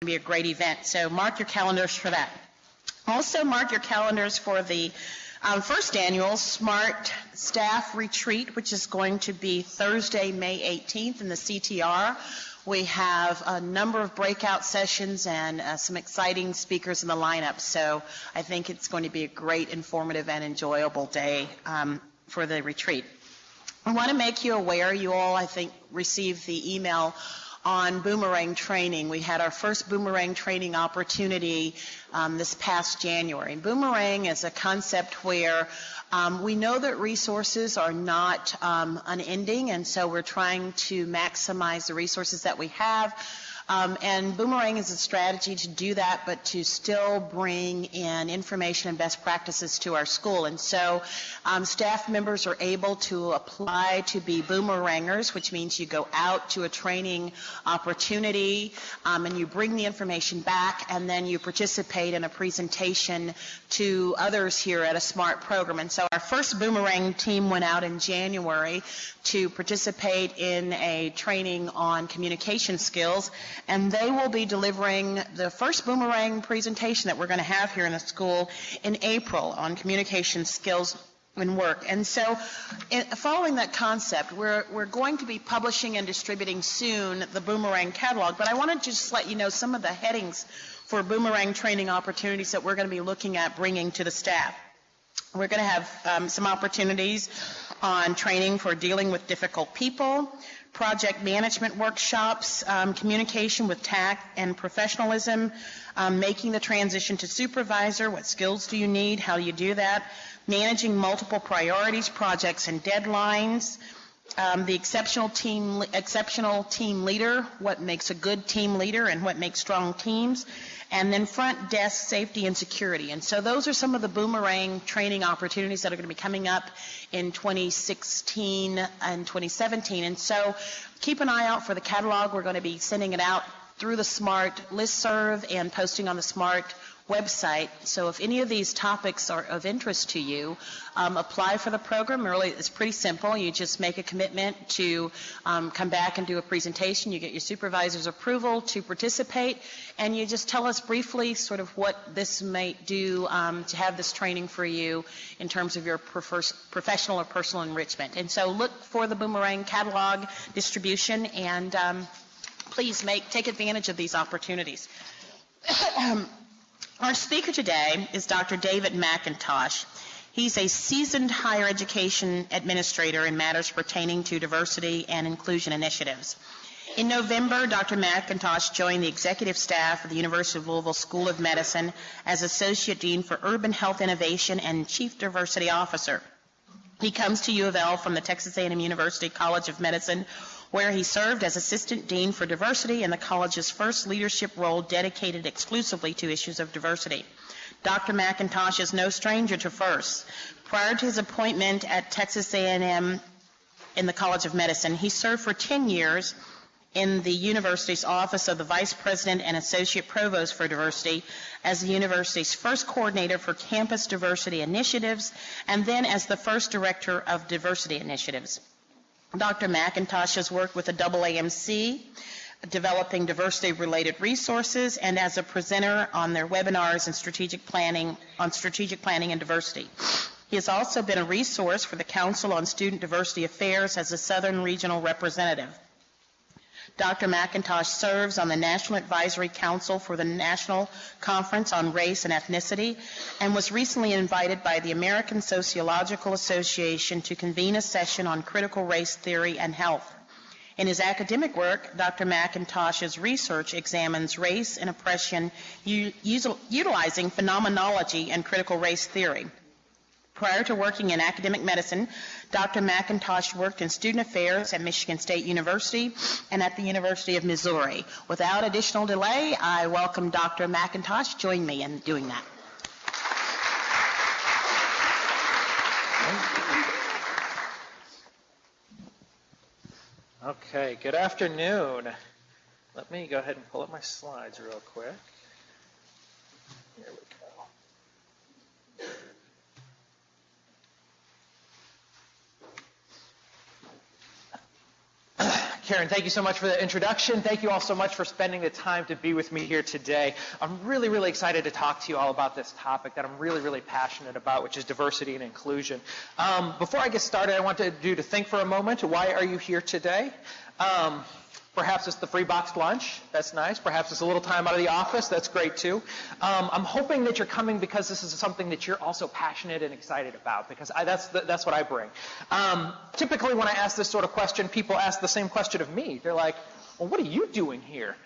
be a great event. So mark your calendars for that. Also mark your calendars for the first annual SMART Staff Retreat, which is going to be Thursday, May 18th in the CTR. We have a number of breakout sessions and some exciting speakers in the lineup. So I think it's going to be a great, informative, and enjoyable day for the retreat. I want to make you aware, you all, I think, received the email on boomerang training. We had our first boomerang training opportunity this past January. Boomerang is a concept where we know that resources are not unending, and so we're trying to maximize the resources that we have. And Boomerang is a strategy to do that, but to still bring in information and best practices to our school. And so staff members are able to apply to be boomerangers, which means you go out to a training opportunity and you bring the information back, and then you participate in a presentation to others here at a SMART program. And so our first boomerang team went out in January to participate in a training on communication skills, and they will be delivering the first boomerang presentation that we're going to have here in the school in April on communication skills and work. And so following that concept, we're going to be publishing and distributing soon the Boomerang catalog, but I want to just let you know some of the headings for Boomerang training opportunities that we're going to be looking at bringing to the staff. We're going to have some opportunities on training for dealing with difficult people, project management workshops, communication with tact and professionalism, making the transition to supervisor, what skills do you need, how do you do that, managing multiple priorities, projects, and deadlines, the exceptional team leader, what makes a good team leader and what makes strong teams, and then front desk safety and security. And so those are some of the Boomerang training opportunities that are going to be coming up in 2016 and 2017. And so keep an eye out for the catalog. We're going to be sending it out through the SMART listserv and posting on the SMART website. So if any of these topics are of interest to you, apply for the program. Really, it's pretty simple. You just make a commitment to come back and do a presentation. You get your supervisor's approval to participate, and you just tell us briefly sort of what this might do to have this training for you in terms of your professional or personal enrichment. And so look for the Boomerang catalog distribution, and please take advantage of these opportunities. Our speaker today is Dr. David McIntosh. He's a seasoned higher education administrator in matters pertaining to diversity and inclusion initiatives. In November, Dr. McIntosh joined the executive staff of the University of Louisville School of Medicine as Associate Dean for Urban Health Innovation and Chief Diversity Officer. He comes to U of L from the Texas A&M University College of Medicine, where he served as Assistant Dean for Diversity in the college's first leadership role dedicated exclusively to issues of diversity. Dr. McIntosh is no stranger to firsts. Prior to his appointment at Texas A&M in the College of Medicine, he served for 10 years in the university's Office of the Vice President and Associate Provost for Diversity as the university's first coordinator for campus diversity initiatives, and then as the first director of diversity initiatives. Dr. McIntosh has worked with the AAMC, developing diversity-related resources, and as a presenter on their webinars and strategic planning and diversity. He has also been a resource for the Council on Student Diversity Affairs as a Southern Regional Representative. Dr. McIntosh serves on the National Advisory Council for the National Conference on Race and Ethnicity, and was recently invited by the American Sociological Association to convene a session on critical race theory and health. In his academic work, Dr. McIntosh's research examines race and oppression utilizing phenomenology and critical race theory. Prior to working in academic medicine, Dr. McIntosh worked in student affairs at Michigan State University and at the University of Missouri. Without additional delay, I welcome Dr. McIntosh. Join me in doing that. Okay, good afternoon. Let me go ahead and pull up my slides real quick. Here we go. Karen, thank you so much for the introduction. Thank you all so much for spending the time to be with me here today. I'm really, really excited to talk to you all about this topic that I'm really, really passionate about, which is diversity and inclusion. Before I get started, I want you to think for a moment, why are you here today? Perhaps it's the free boxed lunch. That's nice. Perhaps it's a little time out of the office. That's great, too. I'm hoping that you're coming because this is something that you're also passionate and excited about, because that's what I bring. Typically, when I ask this sort of question, people ask the same question of me. They're like, well, what are you doing here?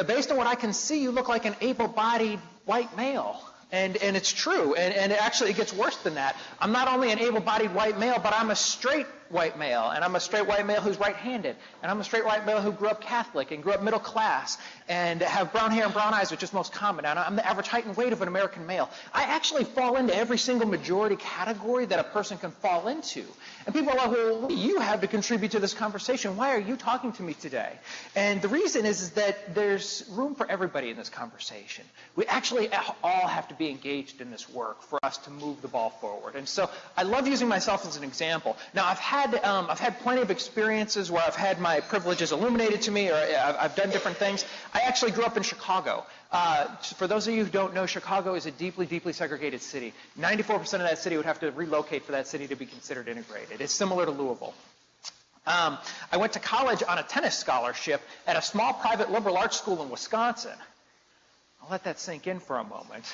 Based on what I can see, you look like an able-bodied white male. And it's true, and actually it gets worse than that. I'm not only an able-bodied white male, but I'm a straight white male, and I'm a straight white male who's right-handed, and I'm a straight white male who grew up Catholic and grew up middle class and have brown hair and brown eyes, which is most common, and I'm the average height and weight of an American male. I actually fall into every single majority category that a person can fall into. And people are like, well, what do you have to contribute to this conversation? Why are you talking to me today? And the reason is that there's room for everybody in this conversation. We actually all have to be engaged in this work for us to move the ball forward. And so I love using myself as an example. Now, I've had plenty of experiences where I've had my privileges illuminated to me, or I've done different things. I actually grew up in Chicago. For those of you who don't know, Chicago is a deeply, deeply segregated city. 94% of that city would have to relocate for that city to be considered integrated. It's similar to Louisville. I went to college on a tennis scholarship at a small private liberal arts school in Wisconsin. I'll let that sink in for a moment.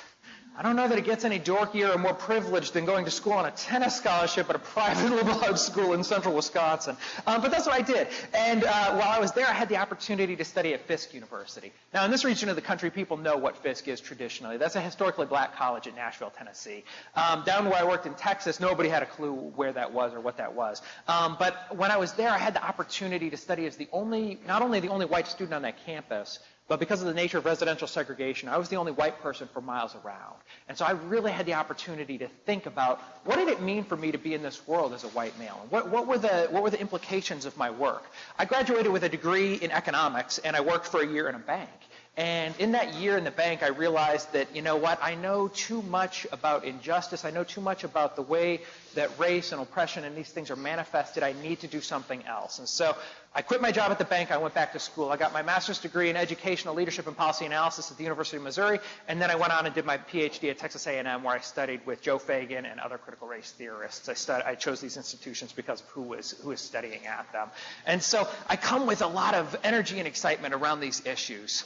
I don't know that it gets any dorkier or more privileged than going to school on a tennis scholarship at a private liberal arts school in central Wisconsin. But that's what I did. And while I was there, I had the opportunity to study at Fisk University. Now, in this region of the country, people know what Fisk is traditionally. That's a historically black college in Nashville, Tennessee. Down where I worked in Texas, nobody had a clue where that was or what that was. But when I was there, I had the opportunity to study as not only the only white student on that campus, but because of the nature of residential segregation, I was the only white person for miles around. And so I really had the opportunity to think about, what did it mean for me to be in this world as a white male? And what were the implications of my work? I graduated with a degree in economics, and I worked for a year in a bank. And in that year in the bank, I realized that, you know what, I know too much about injustice. I know too much about the way that race and oppression and these things are manifested. I need to do something else. And so I quit my job at the bank. I went back to school. I got my master's degree in educational leadership and policy analysis at the University of Missouri. And then I went on and did my PhD at Texas A&M, where I studied with Joe Fagan and other critical race theorists. I chose these institutions because of who was studying at them. And so I come with a lot of energy and excitement around these issues.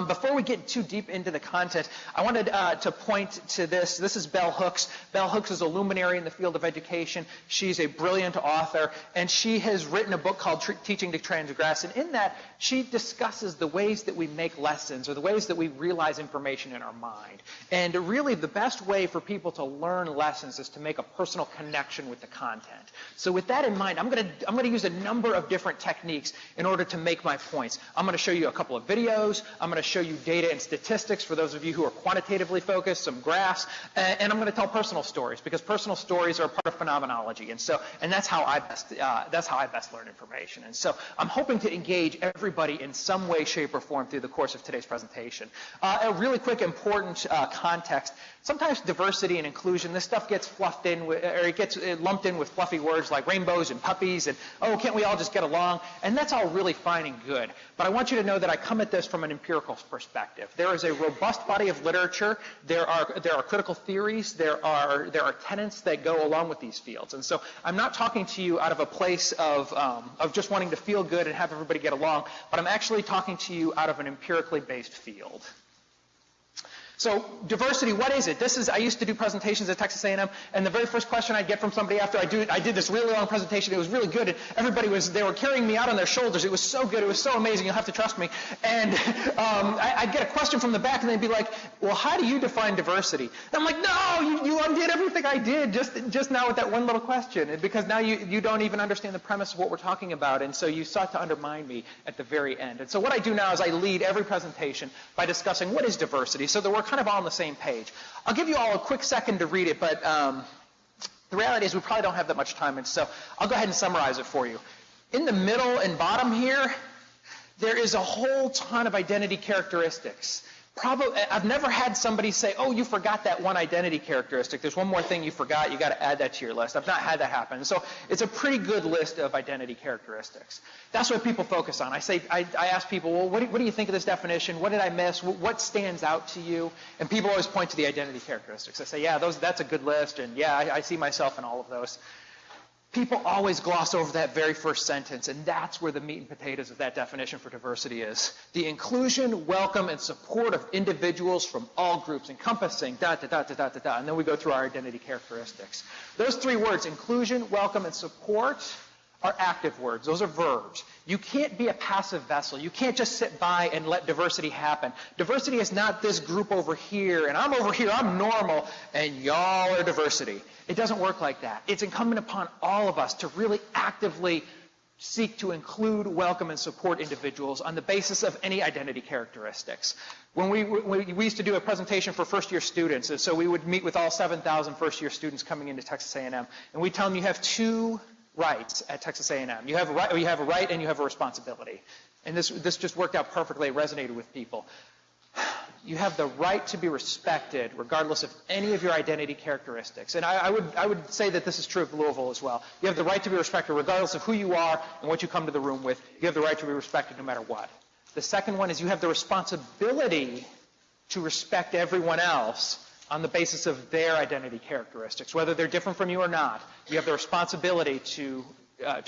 Before we get too deep into the content, I wanted to point to this. This is Bell Hooks. Bell Hooks is a luminary in the field of education. She's a brilliant author, and she has written a book called Teaching to Transgress. And in that, she discusses the ways that we make lessons, or the ways that we realize information in our mind. And really, the best way for people to learn lessons is to make a personal connection with the content. So with that in mind, I'm going to use a number of different techniques in order to make my points. I'm going to show you a couple of videos. I'm going to show you data and statistics for those of you who are quantitatively focused, some graphs, and I'm going to tell personal stories, because personal stories are part of phenomenology, and that's how I best learn information. And so I'm hoping to engage everybody in some way, shape, or form through the course of today's presentation. A really quick, important context. Sometimes diversity and inclusion, this stuff gets fluffed in, or it gets lumped in with fluffy words like rainbows and puppies, and oh, can't we all just get along? And that's all really fine and good. But I want you to know that I come at this from an empirical perspective. There is a robust body of literature. There are critical theories. There are tenets that go along with these fields. And so I'm not talking to you out of a place of just wanting to feel good and have everybody get along, but I'm actually talking to you out of an empirically based field. So diversity, what is it? I used to do presentations at Texas A&M, and the very first question I'd get from somebody after I did this really long presentation, it was really good, and they were carrying me out on their shoulders. It was so good. It was so amazing. You'll have to trust me. And I'd get a question from the back, and they'd be like, well, how do you define diversity? And I'm like, no, you undid everything I did just now with that one little question, because now you don't even understand the premise of what we're talking about, and so you sought to undermine me at the very end. And so what I do now is I lead every presentation by discussing what is diversity, so that we're kind of all on the same page. I'll give you all a quick second to read it, but the reality is we probably don't have that much time, and so I'll go ahead and summarize it for you. In the middle and bottom here, there is a whole ton of identity characteristics. I've never had somebody say, oh, you forgot that one identity characteristic. There's one more thing you forgot. You got to add that to your list. I've not had that happen. So it's a pretty good list of identity characteristics. That's what people focus on. I ask people, well, what do you think of this definition? What did I miss? What stands out to you? And people always point to the identity characteristics. I say, yeah, that's a good list. And yeah, I see myself in all of those. People always gloss over that very first sentence, and that's where the meat and potatoes of that definition for diversity is. The inclusion, welcome, and support of individuals from all groups, encompassing, and then we go through our identity characteristics. Those three words, inclusion, welcome, and support, are active words. Those are verbs. You can't be a passive vessel. You can't just sit by and let diversity happen. Diversity is not this group over here, and I'm over here, I'm normal, and y'all are diversity. It doesn't work like that. It's incumbent upon all of us to really actively seek to include, welcome, and support individuals on the basis of any identity characteristics. When we used to do a presentation for first-year students, and so we would meet with all 7,000 first-year students coming into Texas A&M, and we'd tell them you have two rights at Texas A&M. You have a right and you have a responsibility. And this just worked out perfectly. It resonated with people. You have the right to be respected regardless of any of your identity characteristics. And I would say that this is true of Louisville as well. You have the right to be respected regardless of who you are and what you come to the room with. You have the right to be respected no matter what. The second one is you have the responsibility to respect everyone else on the basis of their identity characteristics, whether they're different from you or not. You have the responsibility to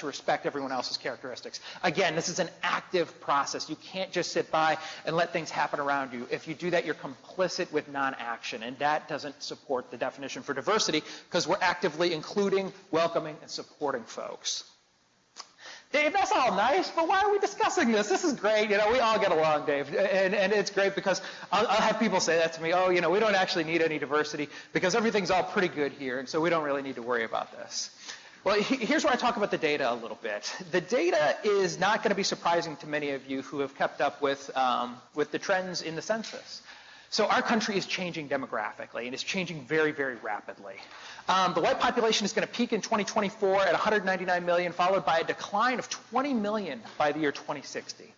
respect everyone else's characteristics. Again, this is an active process. You can't just sit by and let things happen around you. If you do that, you're complicit with non-action, and that doesn't support the definition for diversity because we're actively including, welcoming, and supporting folks. Dave, that's all nice, but why are we discussing this? This is great. We all get along, Dave. And it's great because I'll have people say that to me, we don't actually need any diversity because everything's all pretty good here, and so we don't really need to worry about this. Well, here's where I talk about the data a little bit. The data is not going to be surprising to many of you who have kept up with the trends in the census. So our country is changing demographically, and it's changing very, very rapidly. The white population is going to peak in 2024 at 199 million, followed by a decline of 20 million by the year 2060.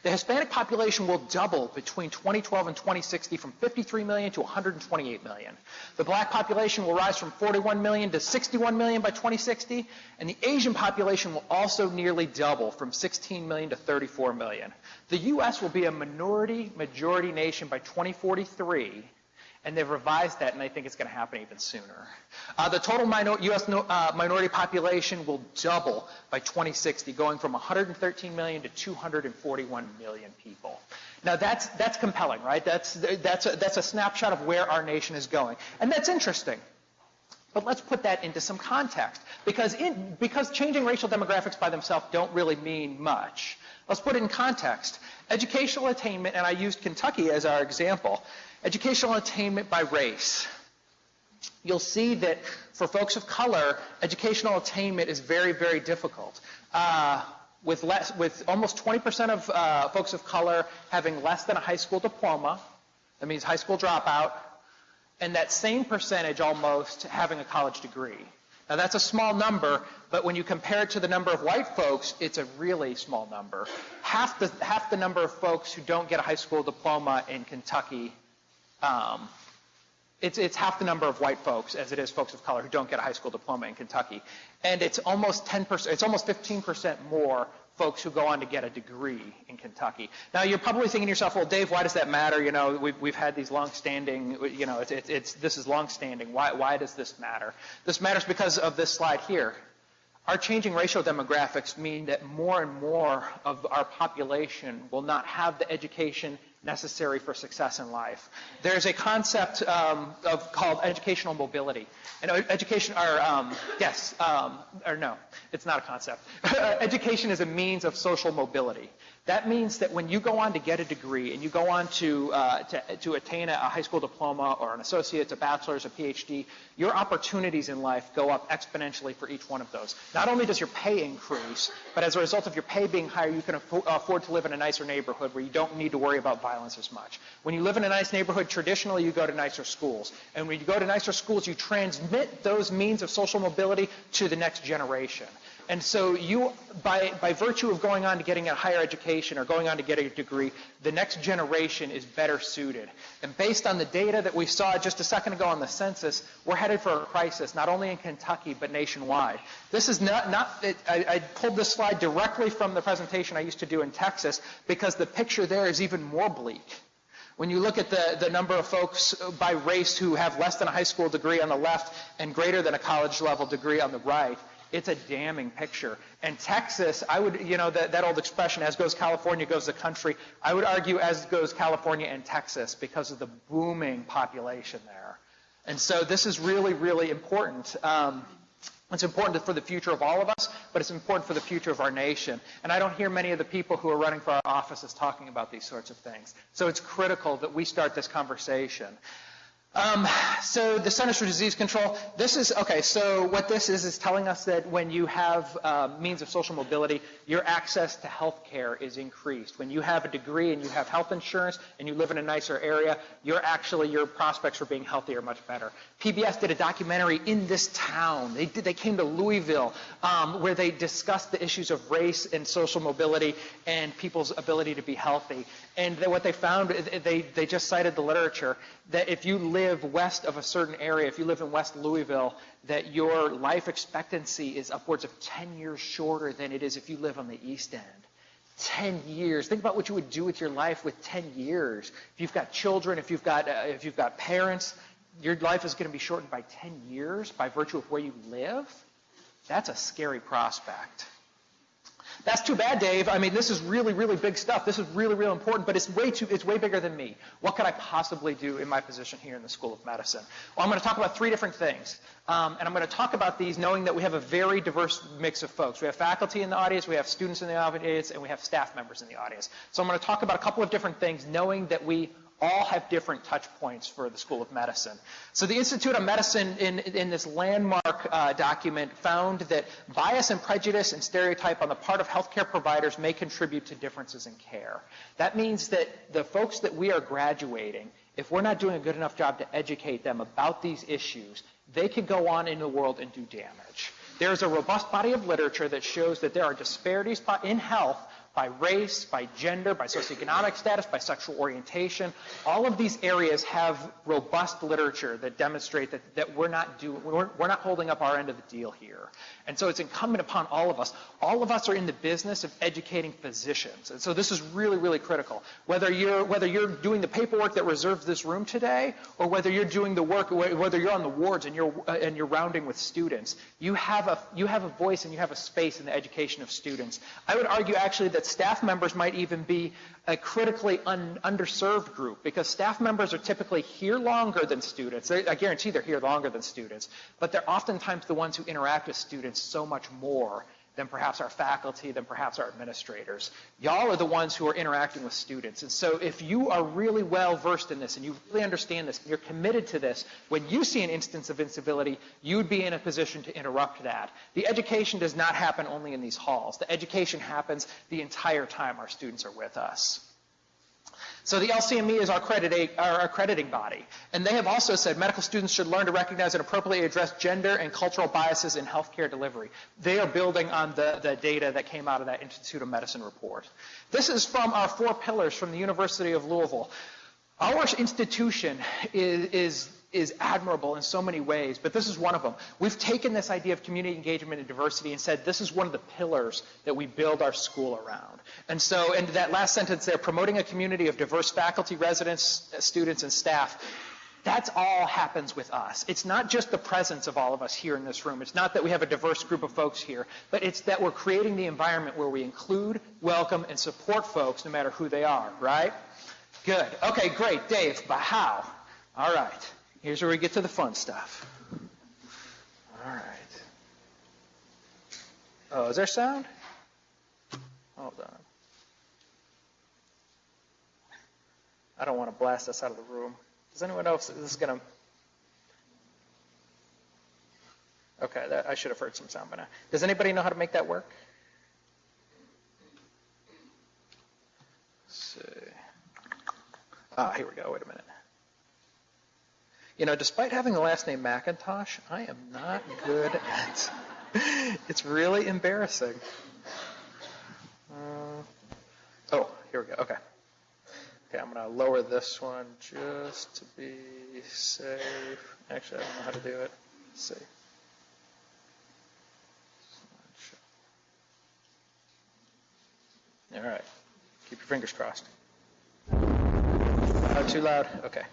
The Hispanic population will double between 2012 and 2060 from 53 million to 128 million. The black population will rise from 41 million to 61 million by 2060, and the Asian population will also nearly double from 16 million to 34 million. The U.S. will be a minority-majority nation by 2043, and they've revised that, and I think it's going to happen even sooner. The total U.S. minority population will double by 2060, going from 113 million to 241 million people. Now that's compelling, right? That's a snapshot of where our nation is going, and that's interesting. But let's put that into some context, because changing racial demographics by themselves don't really mean much. Let's put it in context. Educational attainment, and I used Kentucky as our example. Educational attainment by race. You'll see that for folks of color, educational attainment is very, very difficult. With almost 20% of folks of color having less than a high school diploma, that means high school dropout, and that same percentage almost having a college degree. Now that's a small number, but when you compare it to the number of white folks, it's a really small number. Half the number of folks who don't get a high school diploma in Kentucky, it's half the number of white folks as it is folks of color who don't get a high school diploma in Kentucky. And it's almost 10%, it's almost 15% more folks who go on to get a degree in Kentucky. Now you're probably thinking to yourself, well, Dave, why does that matter? We've had these long-standing, this is long-standing. Why does this matter? This matters because of this slide here. Our changing racial demographics mean that more and more of our population will not have the education necessary for success in life. There's a concept called educational mobility. And no, it's not a concept. Education is a means of social mobility. That means that when you go on to get a degree and you go on to attain a high school diploma or an associate's, a bachelor's, a PhD, your opportunities in life go up exponentially for each one of those. Not only does your pay increase, but as a result of your pay being higher, you can afford to live in a nicer neighborhood where you don't need to worry about violence as much. When you live in a nice neighborhood, traditionally you go to nicer schools. And when you go to nicer schools, you transmit those means of social mobility to the next generation. And so you, by virtue of going on to getting a higher education or going on to get a degree, the next generation is better suited. And based on the data that we saw just a second ago on the census, we're headed for a crisis, not only in Kentucky, but nationwide. This is I pulled this slide directly from the presentation I used to do in Texas, because the picture there is even more bleak. When you look at the number of folks by race who have less than a high school degree on the left and greater than a college level degree on the right, it's a damning picture. And Texas, I would, that old expression, as goes California, goes the country, I would argue as goes California and Texas because of the booming population there. And so this is really, really important. It's important for the future of all of us, but it's important for the future of our nation. And I don't hear many of the people who are running for our offices talking about these sorts of things. So it's critical that we start this conversation. So the Centers for Disease Control, so what this is telling us that when you have means of social mobility, your access to health care is increased. When you have a degree and you have health insurance and you live in a nicer area, your prospects for being healthy are much better. PBS did a documentary in this town. They came to Louisville, where they discussed the issues of race and social mobility and people's ability to be healthy. And what they found, they just cited the literature, that if you live west of a certain area, if you live in West Louisville, that your life expectancy is upwards of 10 years shorter than it is if you live on the East End. 10 years. Think about what you would do with your life with 10 years. If you've got children, if you've got parents, your life is going to be shortened by 10 years by virtue of where you live. That's a scary prospect. That's too bad, Dave. I mean, this is really, really big stuff. This is really, really important, but it's way bigger than me. What could I possibly do in my position here in the School of Medicine? Well, I'm going to talk about 3 different things. And I'm going to talk about these knowing that we have a very diverse mix of folks. We have faculty in the audience, we have students in the audience, and we have staff members in the audience. So I'm going to talk about a couple of different things, knowing that we all have different touch points for the School of Medicine. So the Institute of Medicine in this landmark document found that bias and prejudice and stereotype on the part of healthcare providers may contribute to differences in care. That means that the folks that we are graduating, if we're not doing a good enough job to educate them about these issues, they could go on in the world and do damage. There's a robust body of literature that shows that there are disparities in health by race, by gender, by socioeconomic status, by sexual orientation. All of these areas have robust literature that demonstrate that we're not holding up our end of the deal here. And so it's incumbent upon all of us. All of us are in the business of educating physicians. And so this is really, really critical. Whether you're doing the paperwork that reserves this room today, or whether you're doing the work, whether you're on the wards and you're rounding with students, you have a voice and you have a space in the education of students. I would argue actually that staff members might even be a critically underserved group, because staff members are typically here longer than students. I guarantee they're here longer than students, but they're oftentimes the ones who interact with students so much more than perhaps our faculty, than perhaps our administrators. Y'all are the ones who are interacting with students. And so if you are really well versed in this and you really understand this and you're committed to this, when you see an instance of incivility, you'd be in a position to interrupt that. The education does not happen only in these halls. The education happens the entire time our students are with us. So the LCME is our accrediting body. And they have also said medical students should learn to recognize and appropriately address gender and cultural biases in healthcare delivery. They are building on the data that came out of that Institute of Medicine report. This is from our 4 pillars from the University of Louisville. Our institution is admirable in so many ways, but this is one of them. We've taken this idea of community engagement and diversity and said this is one of the pillars that we build our school around. And so, in that last sentence there, promoting a community of diverse faculty, residents, students, and staff, that's all happens with us. It's not just the presence of all of us here in this room. It's not that we have a diverse group of folks here, but it's that we're creating the environment where we include, welcome, and support folks no matter who they are, right? Good. Okay, great. Dave, but how? All right. Here's where we get to the fun stuff. All right. Oh, is there sound? Hold on. I don't want to blast us out of the room. Does anyone know if this is going to... Okay, I should have heard some sound by now. Does anybody know how to make that work? Let's see. Here we go. Wait a minute. You know, despite having the last name McIntosh, I am not good at It's really embarrassing. Oh, here we go. Okay. Okay, I'm going to lower this one just to be safe. Actually, I don't know how to do it. Let's see. All right. Keep your fingers crossed. Too loud? Okay.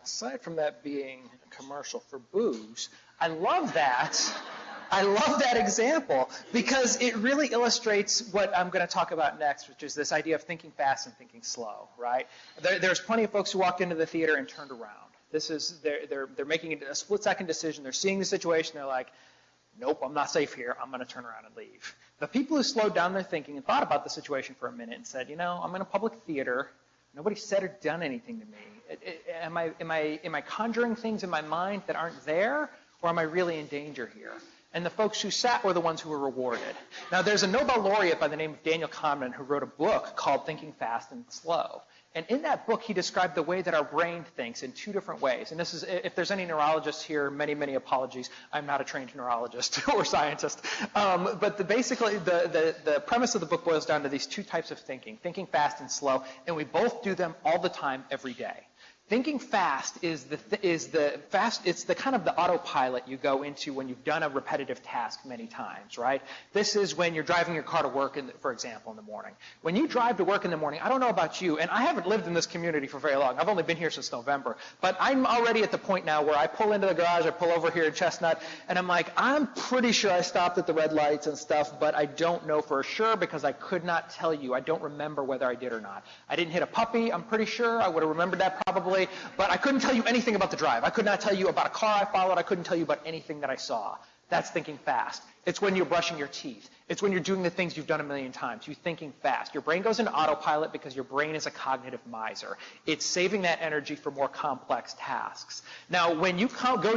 Aside from that being a commercial for booze, I love that. I love that example because it really illustrates what I'm going to talk about next, which is this idea of thinking fast and thinking slow, right? There's plenty of folks who walked into the theater and turned around. They're making a split-second decision. They're seeing the situation. They're like, nope, I'm not safe here. I'm going to turn around and leave. The people who slowed down their thinking and thought about the situation for a minute and said, I'm in a public theater. Nobody said or done anything to me. Am I conjuring things in my mind that aren't there, or am I really in danger here? And the folks who sat were the ones who were rewarded. Now, there's a Nobel laureate by the name of Daniel Kahneman who wrote a book called Thinking Fast and Slow. And in that book, he described the way that our brain thinks in two different ways. And this is, if there's any neurologists here, many, many apologies. I'm not a trained neurologist or scientist. But basically, the premise of the book boils down to these two types of thinking fast and slow. And we both do them all the time, every day. Thinking fast it's the kind of the autopilot you go into when you've done a repetitive task many times, right? This is when you're driving your car to work, for example, in the morning. When you drive to work in the morning, I don't know about you, and I haven't lived in this community for very long. I've only been here since November, but I'm already at the point now where I pull into the garage, I pull over here in Chestnut, and I'm like, I'm pretty sure I stopped at the red lights and stuff, but I don't know for sure because I could not tell you. I don't remember whether I did or not. I didn't hit a puppy, I'm pretty sure. I would have remembered that probably. But I couldn't tell you anything about the drive. I could not tell you about a car I followed. I couldn't tell you about anything that I saw. That's thinking fast. It's when you're brushing your teeth. It's when you're doing the things you've done a million times. You're thinking fast. Your brain goes into autopilot because your brain is a cognitive miser. It's saving that energy for more complex tasks. Now, when you go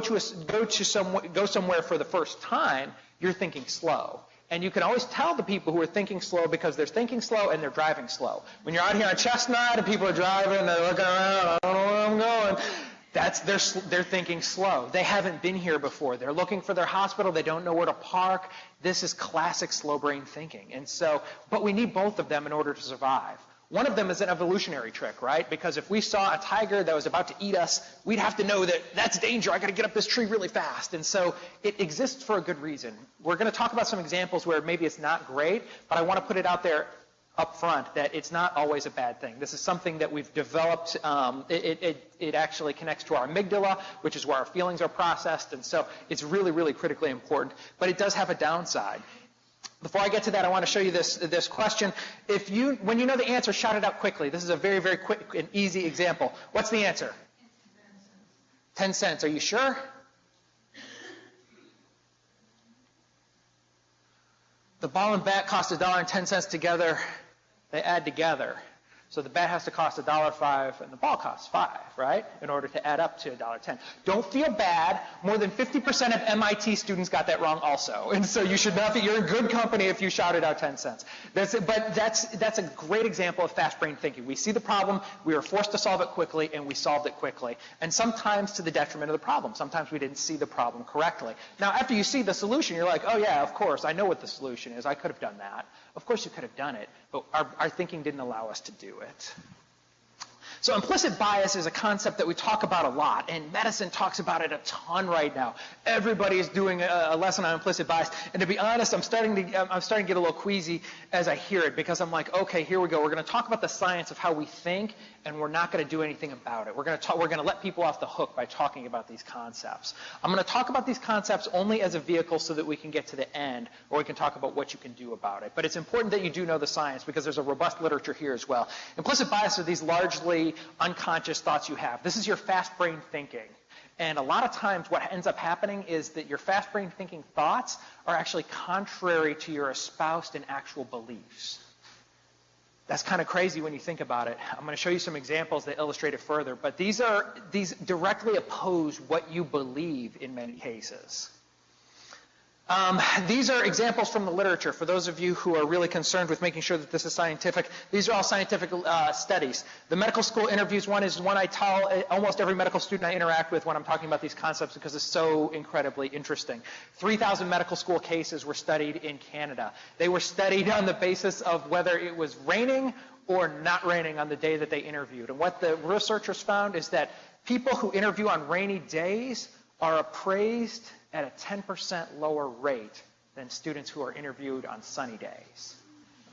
somewhere for the first time, you're thinking slow. And you can always tell the people who are thinking slow because they're thinking slow and they're driving slow. When you're out here on Chestnut and people are driving, they're looking around, I don't know where I'm going. They're thinking slow. They haven't been here before. They're looking for their hospital. They don't know where to park. This is classic slow brain thinking. But we need both of them in order to survive. One of them is an evolutionary trick, right? Because if we saw a tiger that was about to eat us, we'd have to know that that's danger. I got to get up this tree really fast. And so it exists for a good reason. We're going to talk about some examples where maybe it's not great, but I want to put it out there up front that it's not always a bad thing. This is something that we've developed. It actually connects to our amygdala, which is where our feelings are processed. And so it's really, really critically important. But it does have a downside. Before I get to that, I want to show you this question. When you know the answer, shout it out quickly. This is a very, very quick and easy example. What's the answer? 10 cents. Are you sure? The ball and bat cost $1.10 together. They add together. So the bat has to cost $1.05 and the ball costs $5, right? In order to add up to $1.10. Don't feel bad. More than 50% of MIT students got that wrong also. And so you should not be, you're in good company if you shouted out 10 cents. That's a great example of fast brain thinking. We see the problem, we were forced to solve it quickly, and we solved it quickly. And sometimes to the detriment of the problem. Sometimes we didn't see the problem correctly. Now, after you see the solution, you're like, oh yeah, of course, I know what the solution is. I could have done that. Of course you could have done it, but our thinking didn't allow us to do it. So implicit bias is a concept that we talk about a lot, and medicine talks about it a ton right now. Everybody is doing a lesson on implicit bias, and to be honest, I'm starting to get a little queasy as I hear it, because I'm like, okay, here we go. We're going to talk about the science of how we think, and we're not going to do anything about it. We're going to let people off the hook by talking about these concepts. I'm going to talk about these concepts only as a vehicle so that we can get to the end, or we can talk about what you can do about it. But it's important that you do know the science, because there's a robust literature here as well. Implicit bias are these largely unconscious thoughts you have. This is your fast brain thinking. And a lot of times what ends up happening is that your fast brain thinking thoughts are actually contrary to your espoused and actual beliefs. That's kind of crazy when you think about it. I'm going to show you some examples that illustrate it further, but these directly oppose what you believe in many cases. These are examples from the literature. For those of you who are really concerned with making sure that this is scientific, these are all scientific studies. The medical school interviews one is one I tell almost every medical student I interact with when I'm talking about these concepts, because it's so incredibly interesting. 3,000 medical school cases were studied in Canada. They were studied on the basis of whether it was raining or not raining on the day that they interviewed. And what the researchers found is that people who interview on rainy days are appraised at a 10% lower rate than students who are interviewed on sunny days.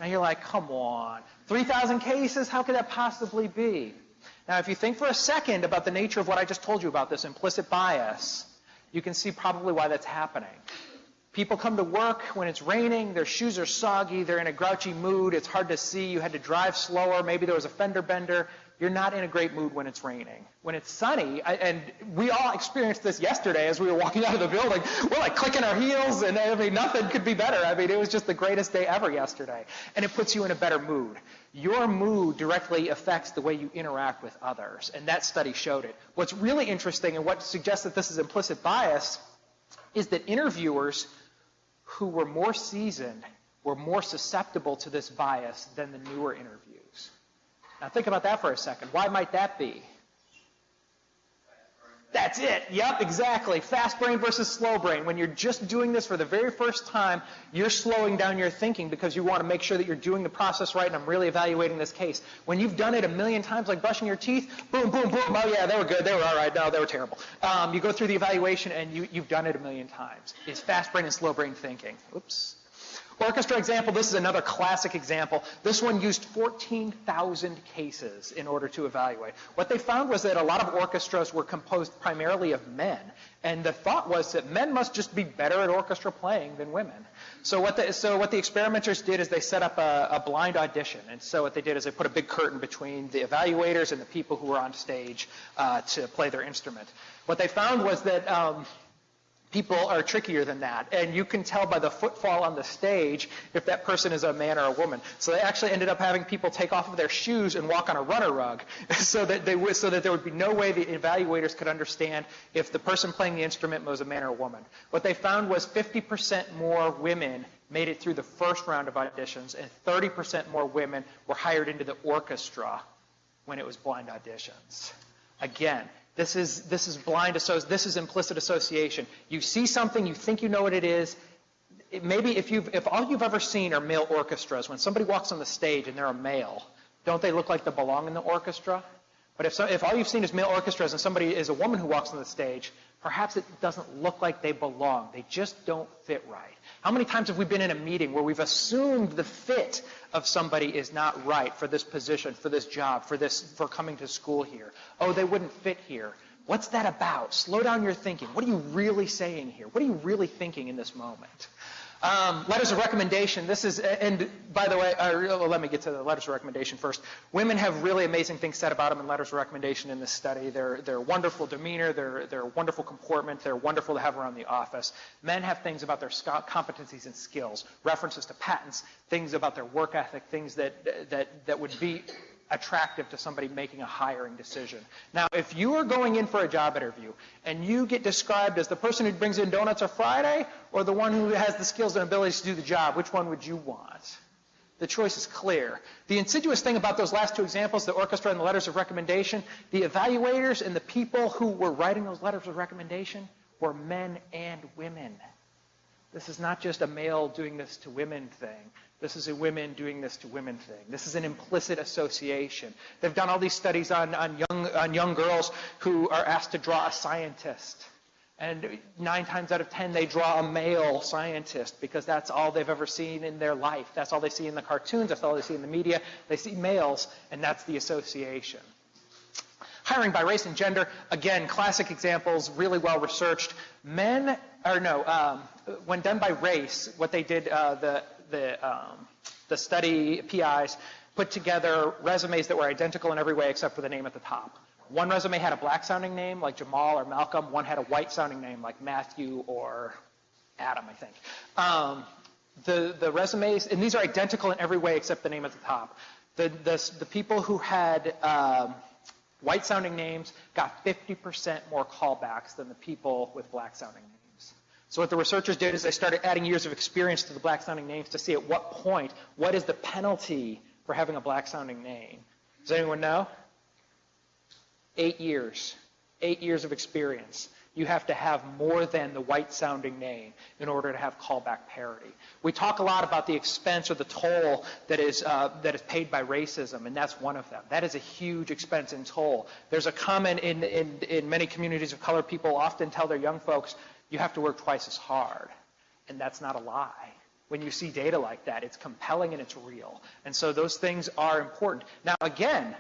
Now you're like, come on, 3,000 cases, how could that possibly be? Now if you think for a second about the nature of what I just told you about, this implicit bias, you can see probably why that's happening. People come to work when it's raining, their shoes are soggy, they're in a grouchy mood, it's hard to see, you had to drive slower, maybe there was a fender bender. You're not in a great mood when it's raining. When it's sunny, and we all experienced this yesterday as we were walking out of the building, we're like clicking our heels, and I mean, nothing could be better. I mean, it was just the greatest day ever yesterday. And it puts you in a better mood. Your mood directly affects the way you interact with others, and that study showed it. What's really interesting, and what suggests that this is implicit bias, is that interviewers who were more seasoned were more susceptible to this bias than the newer interviewers. Now think about that for a second. Why might that be? That's it. Yep, exactly. Fast brain versus slow brain. When you're just doing this for the very first time, you're slowing down your thinking because you want to make sure that you're doing the process right and I'm really evaluating this case. When you've done it a million times, like brushing your teeth, boom, boom, boom, oh yeah, they were good, they were all right, no, they were terrible. You go through the evaluation and you've done it a million times. It's fast brain and slow brain thinking. Oops. Orchestra example, this is another classic example. This one used 14,000 cases in order to evaluate. What they found was that a lot of orchestras were composed primarily of men, and the thought was that men must just be better at orchestra playing than women. So what the experimenters did is they set up a blind audition, and so what they did is they put a big curtain between the evaluators and the people who were on stage to play their instrument. What they found was that people are trickier than that, and you can tell by the footfall on the stage if that person is a man or a woman. So they actually ended up having people take off of their shoes and walk on a runner rug, so that there would be no way the evaluators could understand if the person playing the instrument was a man or a woman. What they found was 50% more women made it through the first round of auditions, and 30% more women were hired into the orchestra when it was blind auditions. Again, this is implicit association. You see something, you think you know what it is. Maybe if all you've ever seen are male orchestras, when somebody walks on the stage and they're a male, don't they look like they belong in the orchestra? But if all you've seen is male orchestras and somebody is a woman who walks on the stage, perhaps it doesn't look like they belong. They just don't fit right. How many times have we been in a meeting where we've assumed the fit of somebody is not right for this position, for this job, for coming to school here? Oh, they wouldn't fit here. What's that about? Slow down your thinking. What are you really saying here? What are you really thinking in this moment? Letters of recommendation. This is, and by the way, let me get to the letters of recommendation first. Women have really amazing things said about them in letters of recommendation in this study. Their wonderful demeanor, their wonderful comportment, they're wonderful to have around the office. Men have things about their competencies and skills, references to patents, things about their work ethic, things that would be attractive to somebody making a hiring decision. Now, if you are going in for a job interview and you get described as the person who brings in donuts on Friday or the one who has the skills and abilities to do the job, which one would you want? The choice is clear. The insidious thing about those last two examples, the orchestra and the letters of recommendation, the evaluators and the people who were writing those letters of recommendation were men and women. This is not just a male doing this to women thing. This is a women doing this to women thing. This is an implicit association. They've done all these studies on young girls who are asked to draw a scientist. And 9 times out of 10, they draw a male scientist because that's all they've ever seen in their life. That's all they see in the cartoons. That's all they see in the media. They see males, and that's the association. Hiring by race and gender, again, classic examples, really well researched. When done by race, what they did, the study PIs put together resumes that were identical in every way except for the name at the top. One resume had a black-sounding name like Jamal or Malcolm. One had a white-sounding name like Matthew or Adam, I think. The resumes, and these are identical in every way except the name at the top. The people who had white-sounding names got 50% more callbacks than the people with black-sounding names. So what the researchers did is they started adding years of experience to the black-sounding names to see at what point, what is the penalty for having a black-sounding name. Does anyone know? 8 years. 8 years of experience. You have to have more than the white-sounding name in order to have callback parity. We talk a lot about the expense or the toll that is paid by racism, and that's one of them. That is a huge expense and toll. There's a comment in many communities of color, people often tell their young folks, you have to work twice as hard. And that's not a lie. When you see data like that, it's compelling and it's real. And so those things are important. Now, again,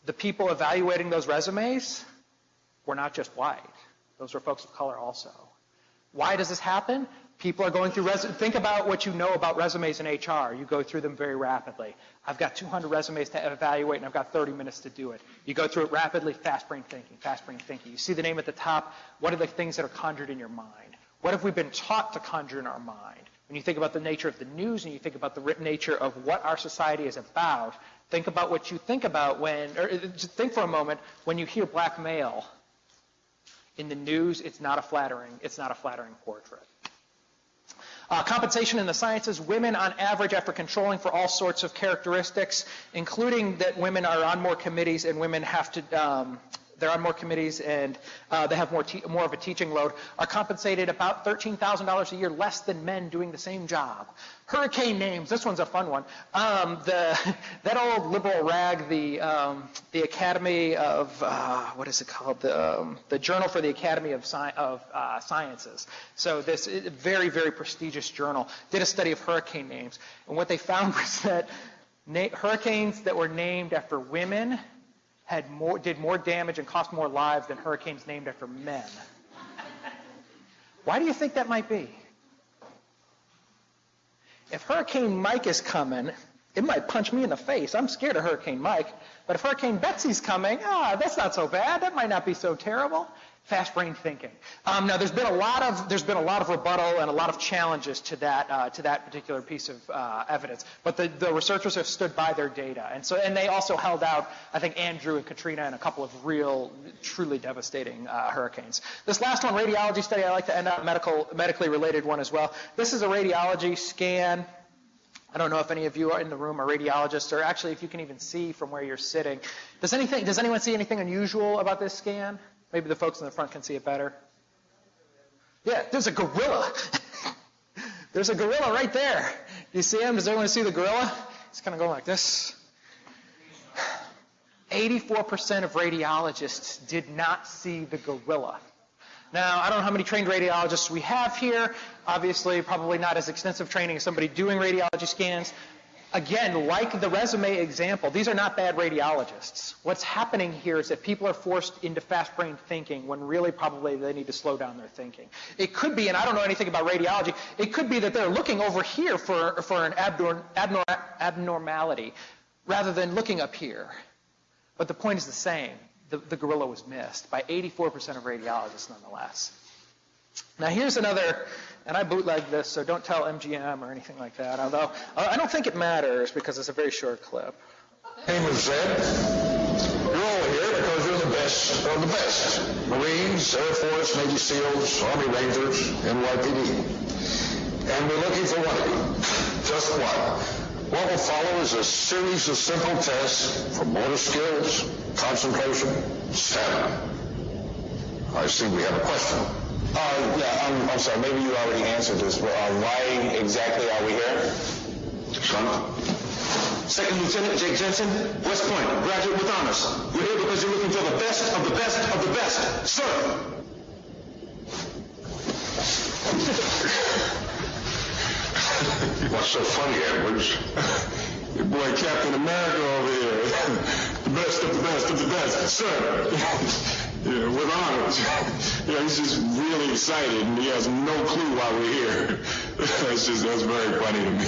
the people evaluating those resumes were not just white. Those were folks of color also. Why does this happen? People are going through think about what you know about resumes in HR. You go through them very rapidly. I've got 200 resumes to evaluate, and I've got 30 minutes to do it. You go through it rapidly, fast brain thinking, fast brain thinking. You see the name at the top. What are the things that are conjured in your mind? What have we been taught to conjure in our mind? When you think about the nature of the news and you think about the written nature of what our society is about, think about what you think about just think for a moment when you hear black male. In the news, it's not a flattering portrait. Compensation in the sciences, women on average, after controlling for all sorts of characteristics, including that women are on more committees and women have to, they're on more committees and they have more of a teaching load, are compensated about $13,000 a year less than men doing the same job. Hurricane names, this one's a fun one. That old liberal rag, the Academy of, what is it called? The Journal for the Academy of Sciences. So this very, very prestigious journal did a study of hurricane names. And what they found was that hurricanes that were named after women did more damage and cost more lives than hurricanes named after men. Why do you think that might be? If Hurricane Mike is coming, it might punch me in the face. I'm scared of Hurricane Mike. But if Hurricane Betsy's coming, that's not so bad. That might not be so terrible. Fast brain thinking. Now, there's been a lot of rebuttal and a lot of challenges to that particular piece of evidence. But the researchers have stood by their data, and they also held out, I think, Andrew and Katrina and a couple of real, truly devastating hurricanes. This last one, radiology study, I like to end out medically related one as well. This is a radiology scan. I don't know if any of you in the room are radiologists, or actually if you can even see from where you're sitting. Does anyone see anything unusual about this scan? Maybe the folks in the front can see it better. Yeah, there's a gorilla. There's a gorilla right there. Do you see him? Does everyone see the gorilla? He's kind of going like this. 84% of radiologists did not see the gorilla. Now, I don't know how many trained radiologists we have here. Obviously, probably not as extensive training as somebody doing radiology scans. Again, like the resume example, these are not bad radiologists. What's happening here is that people are forced into fast brain thinking when really probably they need to slow down their thinking. It could be, and I don't know anything about radiology, it could be that they're looking over here for an abnormality rather than looking up here. But the point is the same. The gorilla was missed by 84% of radiologists nonetheless. Now here's another, and I bootlegged this, so don't tell MGM or anything like that, although I don't think it matters because it's a very short clip. name is Zed. You're all here because you're the best of the best. Marines, Air Force, Navy SEALs, Army Rangers, NYPD. And we're looking for one of you. Just one. What will follow is a series of simple tests for motor skills, concentration, stamina. I see we have a question. I'm sorry, maybe you already answered this, but why exactly are we here? Son? Second Lieutenant Jake Jensen, West Point, graduate with honors. We're here because you're looking for the best of the best of the best. Sir! What's so funny, Edwards? Your boy Captain America over here. The best of the best of the best. Sir! Yeah, with honors. Yeah, he's just really excited, and he has no clue why we're here. That's very funny to me.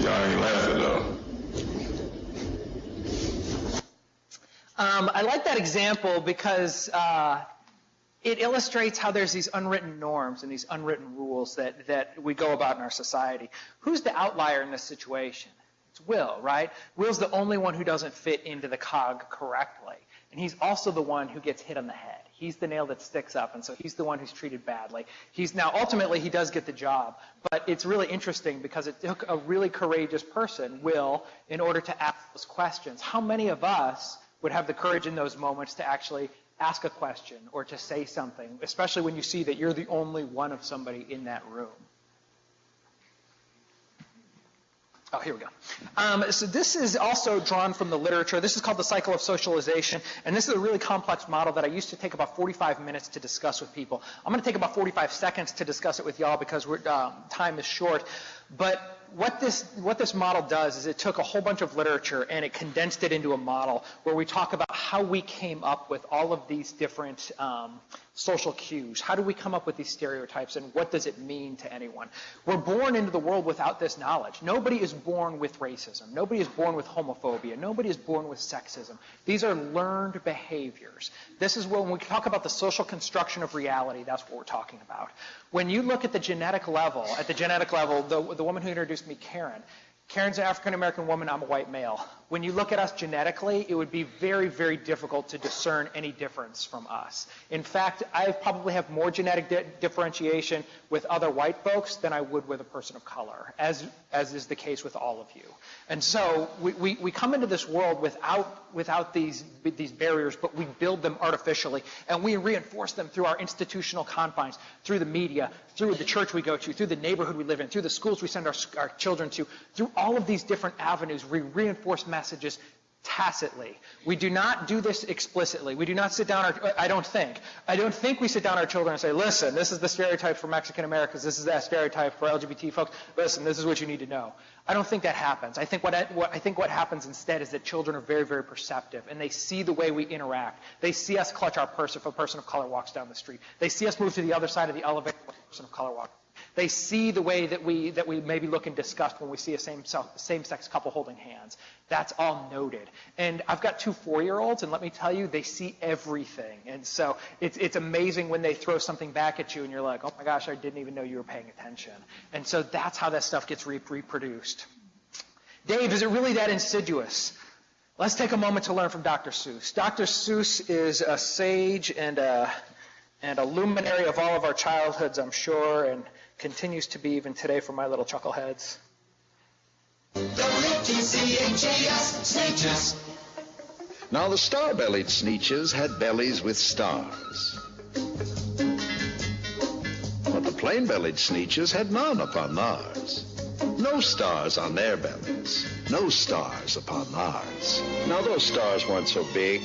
Y'all ain't laughing, though. I like that example because it illustrates how there's these unwritten norms and these unwritten rules that we go about in our society. Who's the outlier in this situation? It's Will, right? Will's the only one who doesn't fit into the cog correctly. And he's also the one who gets hit on the head. He's the nail that sticks up, and so he's the one who's treated badly. Ultimately, he does get the job. But it's really interesting because it took a really courageous person, Will, in order to ask those questions. How many of us would have the courage in those moments to actually ask a question or to say something, especially when you see that you're the only one of somebody in that room? Oh, here we go. So this is also drawn from the literature. This is called the cycle of socialization, and this is a really complex model that I used to take about 45 minutes to discuss with people. I'm going to take about 45 seconds to discuss it with y'all because time is short. But what this model does is it took a whole bunch of literature and it condensed it into a model where we talk about how we came up with all of these different social cues. How do we come up with these stereotypes, and what does it mean to anyone? We're born into the world without this knowledge. Nobody is born with racism. Nobody is born with homophobia. Nobody is born with sexism. These are learned behaviors. This is when we talk about the social construction of reality, that's what we're talking about. When you look at the genetic level, the woman who introduced me, Karen's an African-American woman, I'm a white male. When you look at us genetically, it would be very, very difficult to discern any difference from us. In fact, I probably have more genetic differentiation with other white folks than I would with a person of color, as is the case with all of you. And so we come into this world without these barriers, but we build them artificially, and we reinforce them through our institutional confines, through the media, through the church we go to, through the neighborhood we live in, through the schools we send our children to, through all of these different avenues. We reinforce messages tacitly. We do not do this explicitly. We do not sit down, I don't think we sit down our children and say, listen, this is the stereotype for Mexican Americans, this is that stereotype for LGBT folks, listen, this is what you need to know. I don't think that happens. I think what happens instead is that children are very, very perceptive, and they see the way we interact. They see us clutch our purse if a person of color walks down the street. They see us move to the other side of the elevator when a person of color walks. They see the way that we maybe look in disgust when we see a same-sex couple holding hands. That's all noted. And I've got 2 4-year-olds, and let me tell you, they see everything. And so it's amazing when they throw something back at you, and you're like, oh my gosh, I didn't even know you were paying attention. And so that's how that stuff gets reproduced. Dave, is it really that insidious? Let's take a moment to learn from Dr. Seuss. Dr. Seuss is a sage and a luminary of all of our childhoods, I'm sure, and continues to be even today for my little chuckleheads. Sneetches. Now the star-bellied Sneetches had bellies with stars. But the plain-bellied Sneetches had none upon theirs. No stars on their bellies, no stars upon theirs. Now those stars weren't so big.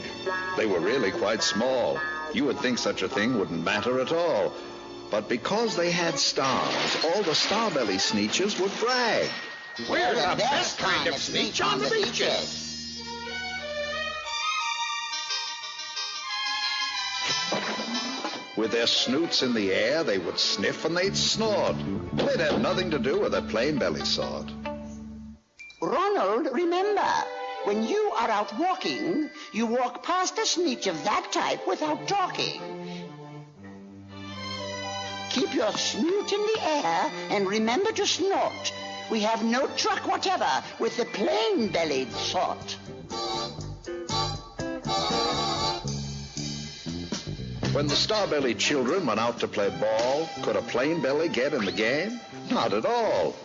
They were really quite small. You would think such a thing wouldn't matter at all. But because they had stars, all the star-belly Sneetches would brag. We're the best kind of Sneetch on the beaches. With their snoots in the air, they would sniff and they'd snort. They'd have nothing to do with a plain-belly sort. Ronald, remember, when you are out walking, you walk past a Sneetch of that type without talking. Keep your snoot in the air and remember to snort. We have no truck whatever with the plain-bellied sort. When the star-bellied children went out to play ball, could a plain belly get in the game? Not at all.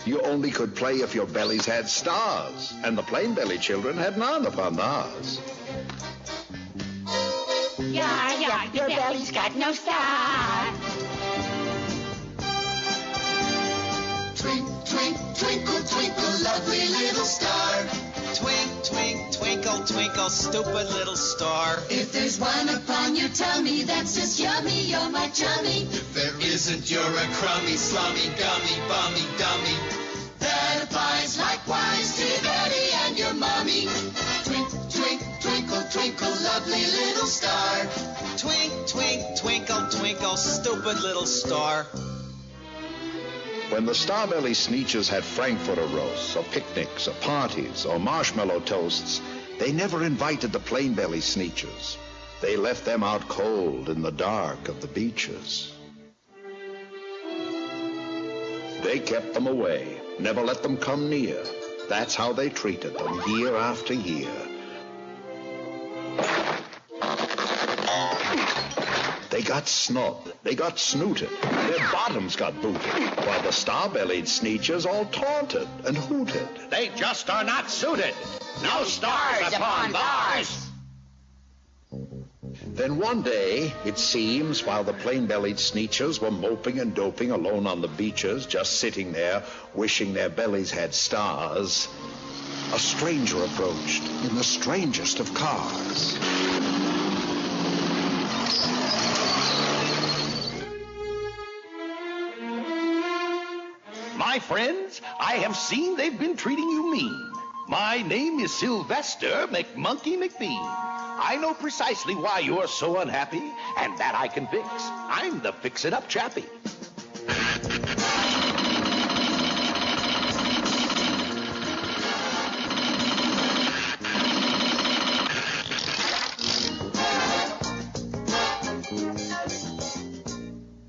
You only could play if your bellies had stars, and the plain-bellied children had none upon theirs. Yeah, your belly's got no star. Twinkle, twinkle, lovely little star. Twinkle, twinkle, stupid little star. If there's one upon your tummy that says yummy, you're my chummy. If there isn't, you're a crummy, slummy, gummy, bummy, dummy. That applies likewise to Daddy and your mommy. Twinkle, twinkle, lovely little star. Twinkle, twinkle, stupid little star. When the star-bellied Sneetches had Frankfurter roasts, or picnics, or parties, or marshmallow toasts, they never invited the plain-bellied Sneetches. They left them out cold in the dark of the beaches. They kept them away, never let them come near. That's how they treated them year after year. They got snubbed, they got snooted, their bottoms got booted, while the star-bellied Sneetches all taunted and hooted. They just are not suited. No stars upon bars. Then one day, it seems, while the plain-bellied Sneetches were moping and doping alone on the beaches, just sitting there, wishing their bellies had stars, a stranger approached in the strangest of cars. My friends, I have seen they've been treating you mean. My name is Sylvester McMonkey McBean. I know precisely why you're so unhappy, and that I can fix. I'm the fix-it-up chappie.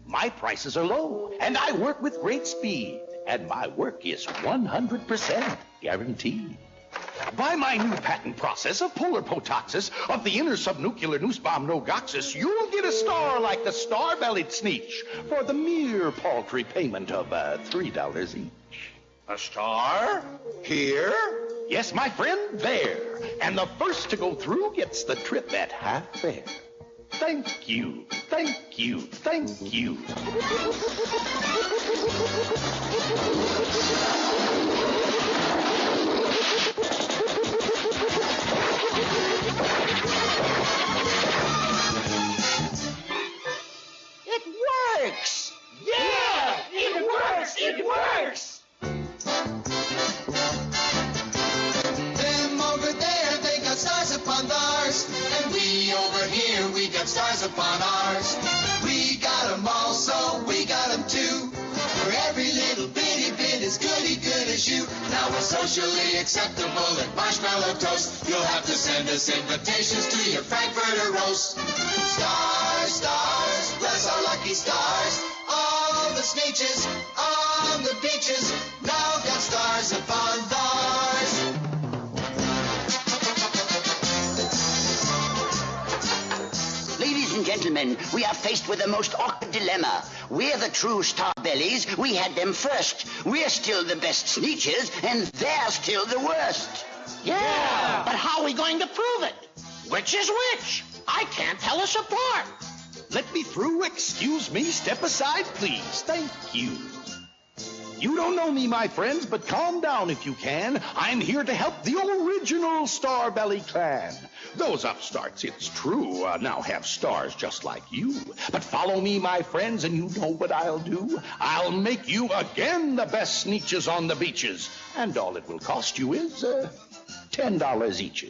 My prices are low, and I work with great speed. And my work is 100% guaranteed. By my new patent process of polar potoxis of the inner subnuclear noosebomb nogoxis, you'll get a star like the star-bellied Sneetch for the mere paltry payment of $3 each. A star? Here? Yes, my friend, there. And the first to go through gets the trip at half fare. Thank you, thank you, thank you. It works! Yeah, it works, it works. Them over there, they got stars upon theirs. And we over here, we got stars upon ours. We got them all, so we got them too. For every little bitty bit as goody good as you. Now we're socially acceptable at Marshmallow Toast. You'll have to send us invitations to your Frankfurter roast. Stars, stars, bless our lucky stars. All the Sneetches on the beaches now got stars upon theirs. Ladies and gentlemen, we are faced with a most awkward dilemma. We're the true star-bellies. We had them first. We're still the best Sneetches, and they're still the worst. Yeah, but how are we going to prove it? Which is which? I can't tell us apart. Let me through. Excuse me. Step aside, please. Thank you. You don't know me, my friends, but calm down if you can. I'm here to help the original Star-Belly clan. Those upstarts, it's true, now have stars just like you. But follow me, my friends, and you know what I'll do. I'll make you again the best Sneetches on the beaches. And all it will cost you is $10 each.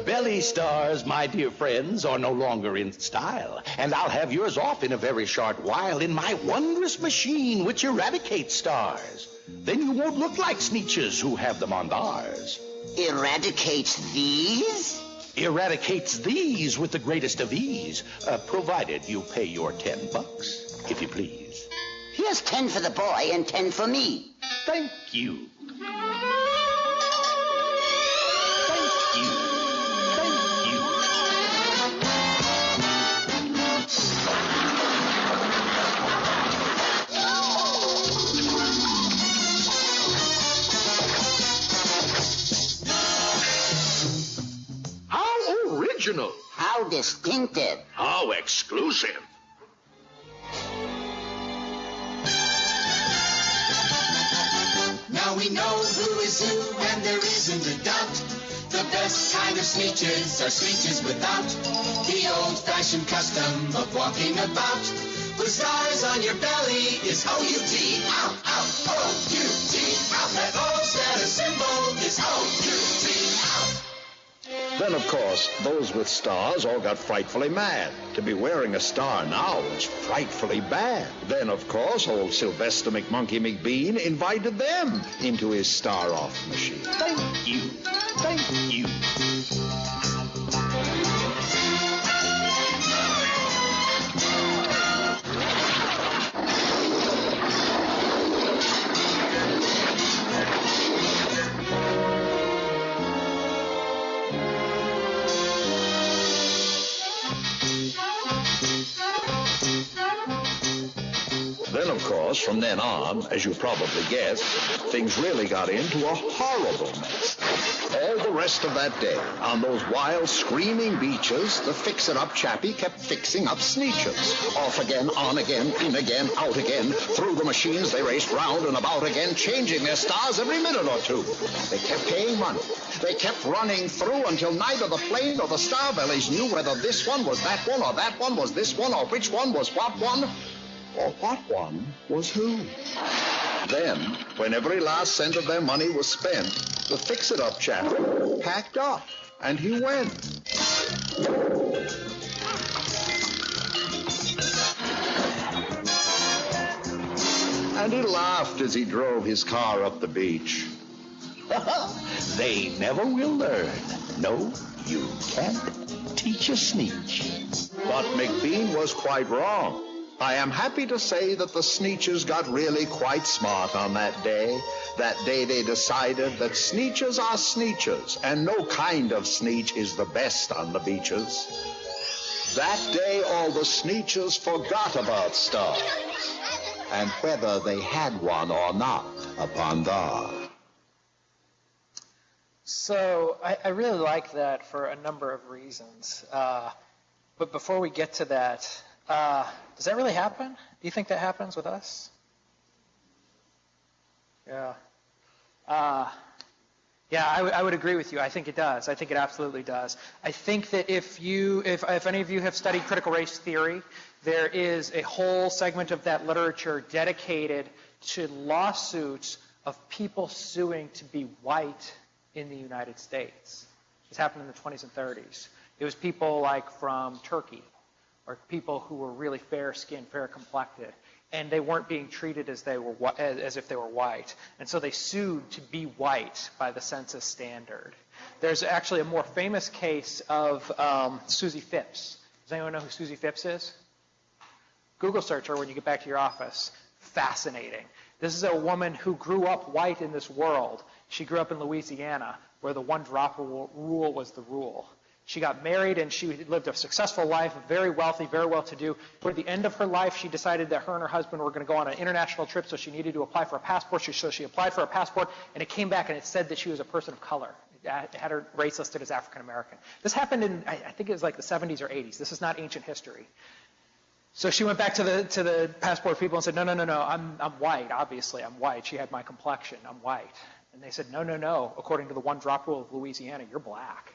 Belly stars, my dear friends, are no longer in style, and I'll have yours off in a very short while in my wondrous machine which eradicates stars. Then you won't look like Sneetches who have them on theirs. Eradicates these? Eradicates these with the greatest of ease, provided you pay your $10, if you please. Here's 10 for the boy and 10 for me. Thank you. How original. How distinctive. How exclusive. Now we know who is who, and there isn't a doubt. The best kind of sneeches are sneeches without the old-fashioned custom of walking about. With stars on your belly is O-U-T, out, out, O-U-T, out. That old status symbol is O-U-T, out. Then, of course, those with stars all got frightfully mad. To be wearing a star now was frightfully bad. Then, of course, old Sylvester McMonkey McBean invited them into his star-off machine. Thank you. Thank you. Then, of course, from then on, as you probably guessed, things really got into a horrible mess. All the rest of that day, on those wild, screaming beaches, the fix-it-up chappie kept fixing up sneeches. Off again, on again, in again, out again. Through the machines, they raced round and about again, changing their stars every minute or two. They kept paying money. They kept running through until neither the plane nor the Starbellies knew whether this one was that one, or that one was this one, or which one was what one, or what one was who. Then, when every last cent of their money was spent, the fix-it-up chap packed up, and he went. And he laughed as he drove his car up the beach. They never will learn. No, you can't teach a sneetch. But McBean was quite wrong. I am happy to say that the Sneetches got really quite smart on that day. That day they decided that Sneetches are Sneetches, and no kind of Sneetch is the best on the beaches. That day all the Sneetches forgot about stars, and whether they had one or not upon the... So I really like that for a number of reasons. But before we get to that, does that really happen? Do you think that happens with us? Yeah. I would agree with you. I think it does. I think it absolutely does. I think that if any of you have studied critical race theory, there is a whole segment of that literature dedicated to lawsuits of people suing to be white in the United States. This happened in the 20s and 30s. It was people like from Turkey, or people who were really fair-skinned, fair-complected, and they weren't being treated as if they were white. And so they sued to be white by the census standard. There's actually a more famous case of Susie Phipps. Does anyone know who Susie Phipps is? Google search her when you get back to your office. Fascinating. This is a woman who grew up white in this world. She grew up in Louisiana, where the one-drop rule was the rule. She got married, and she lived a successful life, very wealthy, very well-to-do. Toward the end of her life, she decided that her and her husband were going to go on an international trip, so she needed to apply for a passport. So she applied for a passport, and it came back, and it said that she was a person of color. It had her race listed as African-American. This happened in, I think it was like the 70s or 80s. This is not ancient history. So she went back to the passport people and said, no, I'm white, obviously, I'm white. She had my complexion, I'm white. And they said, no, according to the one-drop rule of Louisiana, you're black.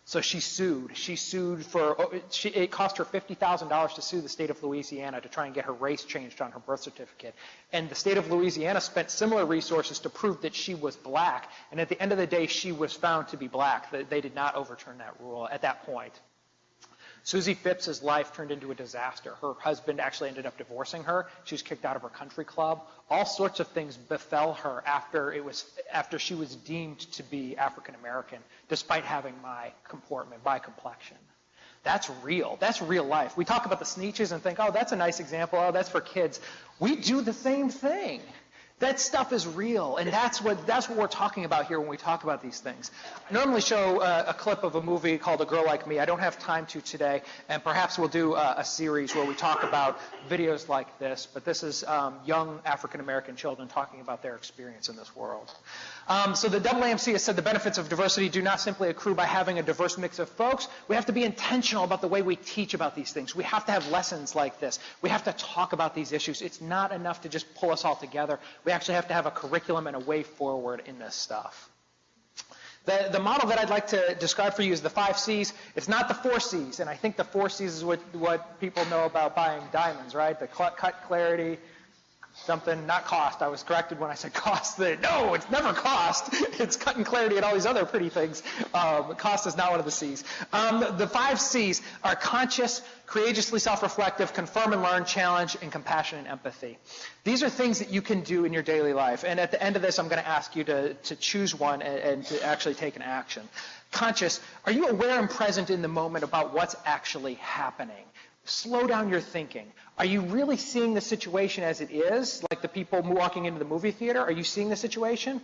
So she sued. It cost her $50,000 to sue the state of Louisiana to try and get her race changed on her birth certificate. And the state of Louisiana spent similar resources to prove that she was black. And at the end of the day, she was found to be black. They did not overturn that rule at that point. Susie Phipps' life turned into a disaster. Her husband actually ended up divorcing her. She was kicked out of her country club. All sorts of things befell her after she was deemed to be African American, despite having my complexion. That's real. That's real life. We talk about the Sneetches and think, oh, that's a nice example. Oh, that's for kids. We do the same thing. That stuff is real, and that's what we're talking about here when we talk about these things. I normally show a clip of a movie called A Girl Like Me. I don't have time to today, and perhaps we'll do a series where we talk about videos like this, but this is young African-American children talking about their experience in this world. So the AAMC has said the benefits of diversity do not simply accrue by having a diverse mix of folks. We have to be intentional about the way we teach about these things. We have to have lessons like this. We have to talk about these issues. It's not enough to just pull us all together. We actually have to have a curriculum and a way forward in this stuff. The model that I'd like to describe for you is the 5 C's. It's not the 4 C's, and I think the 4 C's is what people know about buying diamonds, right? The cut, clarity, something, not cost. I was corrected when I said cost. No, it's never cost. It's cut and clarity and all these other pretty things. Cost is not one of the C's. The 5 C's are conscious, courageously self-reflective, confirm and learn, challenge, and compassion and empathy. These are things that you can do in your daily life. And at the end of this, I'm going to ask you to choose one and to actually take an action. Conscious, are you aware and present in the moment about what's actually happening? Slow down your thinking. Are you really seeing the situation as it is, like the people walking into the movie theater? Are you seeing the situation?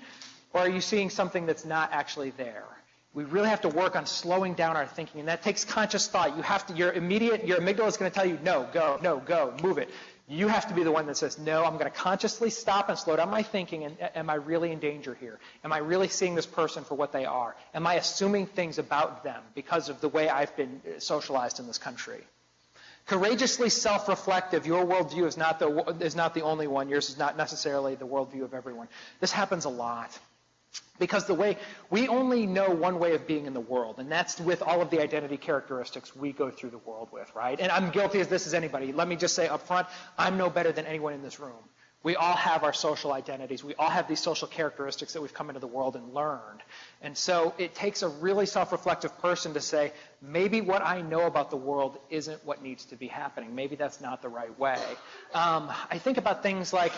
Or are you seeing something that's not actually there? We really have to work on slowing down our thinking, and that takes conscious thought. You have to, your amygdala is going to tell you, no, go, move it. You have to be the one that says, no, I'm going to consciously stop and slow down my thinking, and am I really in danger here? Am I really seeing this person for what they are? Am I assuming things about them because of the way I've been socialized in this country? Courageously self-reflective, your worldview is not the only one. Yours is not necessarily the worldview of everyone. This happens a lot because we only know one way of being in the world, and that's with all of the identity characteristics we go through the world with, right? And I'm guilty as this as anybody. Let me just say up front, I'm no better than anyone in this room. We all have our social identities. We all have these social characteristics that we've come into the world and learned. And so it takes a really self-reflective person to say, maybe what I know about the world isn't what needs to be happening. Maybe that's not the right way. I think about things like,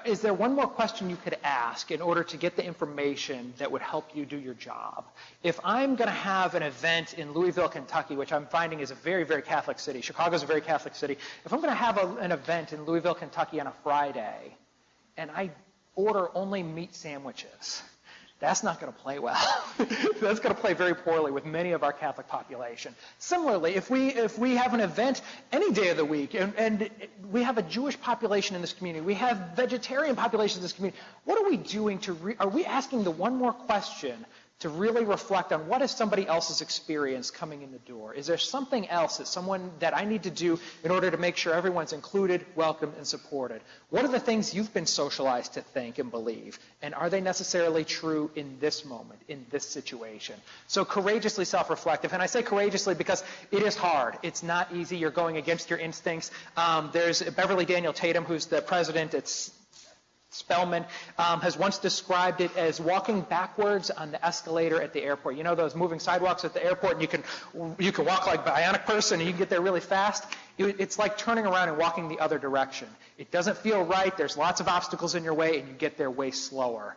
is there one more question you could ask in order to get the information that would help you do your job? If I'm going to have an event in Louisville, Kentucky, which I'm finding is a very, very Catholic city. Chicago's a very Catholic city. If I'm going to have an event in Louisville, Kentucky on a Friday, and I order only meat sandwiches, that's not going to play well. That's going to play very poorly with many of our Catholic population. Similarly, if we have an event any day of the week, and we have a Jewish population in this community, we have vegetarian populations in this community, what are we doing are we asking the one more question to really reflect on what is somebody else's experience coming in the door? Is there something else that I need to do in order to make sure everyone's included, welcomed, and supported? What are the things you've been socialized to think and believe? And are they necessarily true in this moment, in this situation? So courageously self-reflective. And I say courageously because it is hard. It's not easy. You're going against your instincts. There's Beverly Daniel Tatum, who's the president at Spelman, has once described it as walking backwards on the escalator at the airport. You know those moving sidewalks at the airport, and you can walk like a bionic person, and you can get there really fast? It's like turning around and walking the other direction. It doesn't feel right. There's lots of obstacles in your way, and you get there way slower.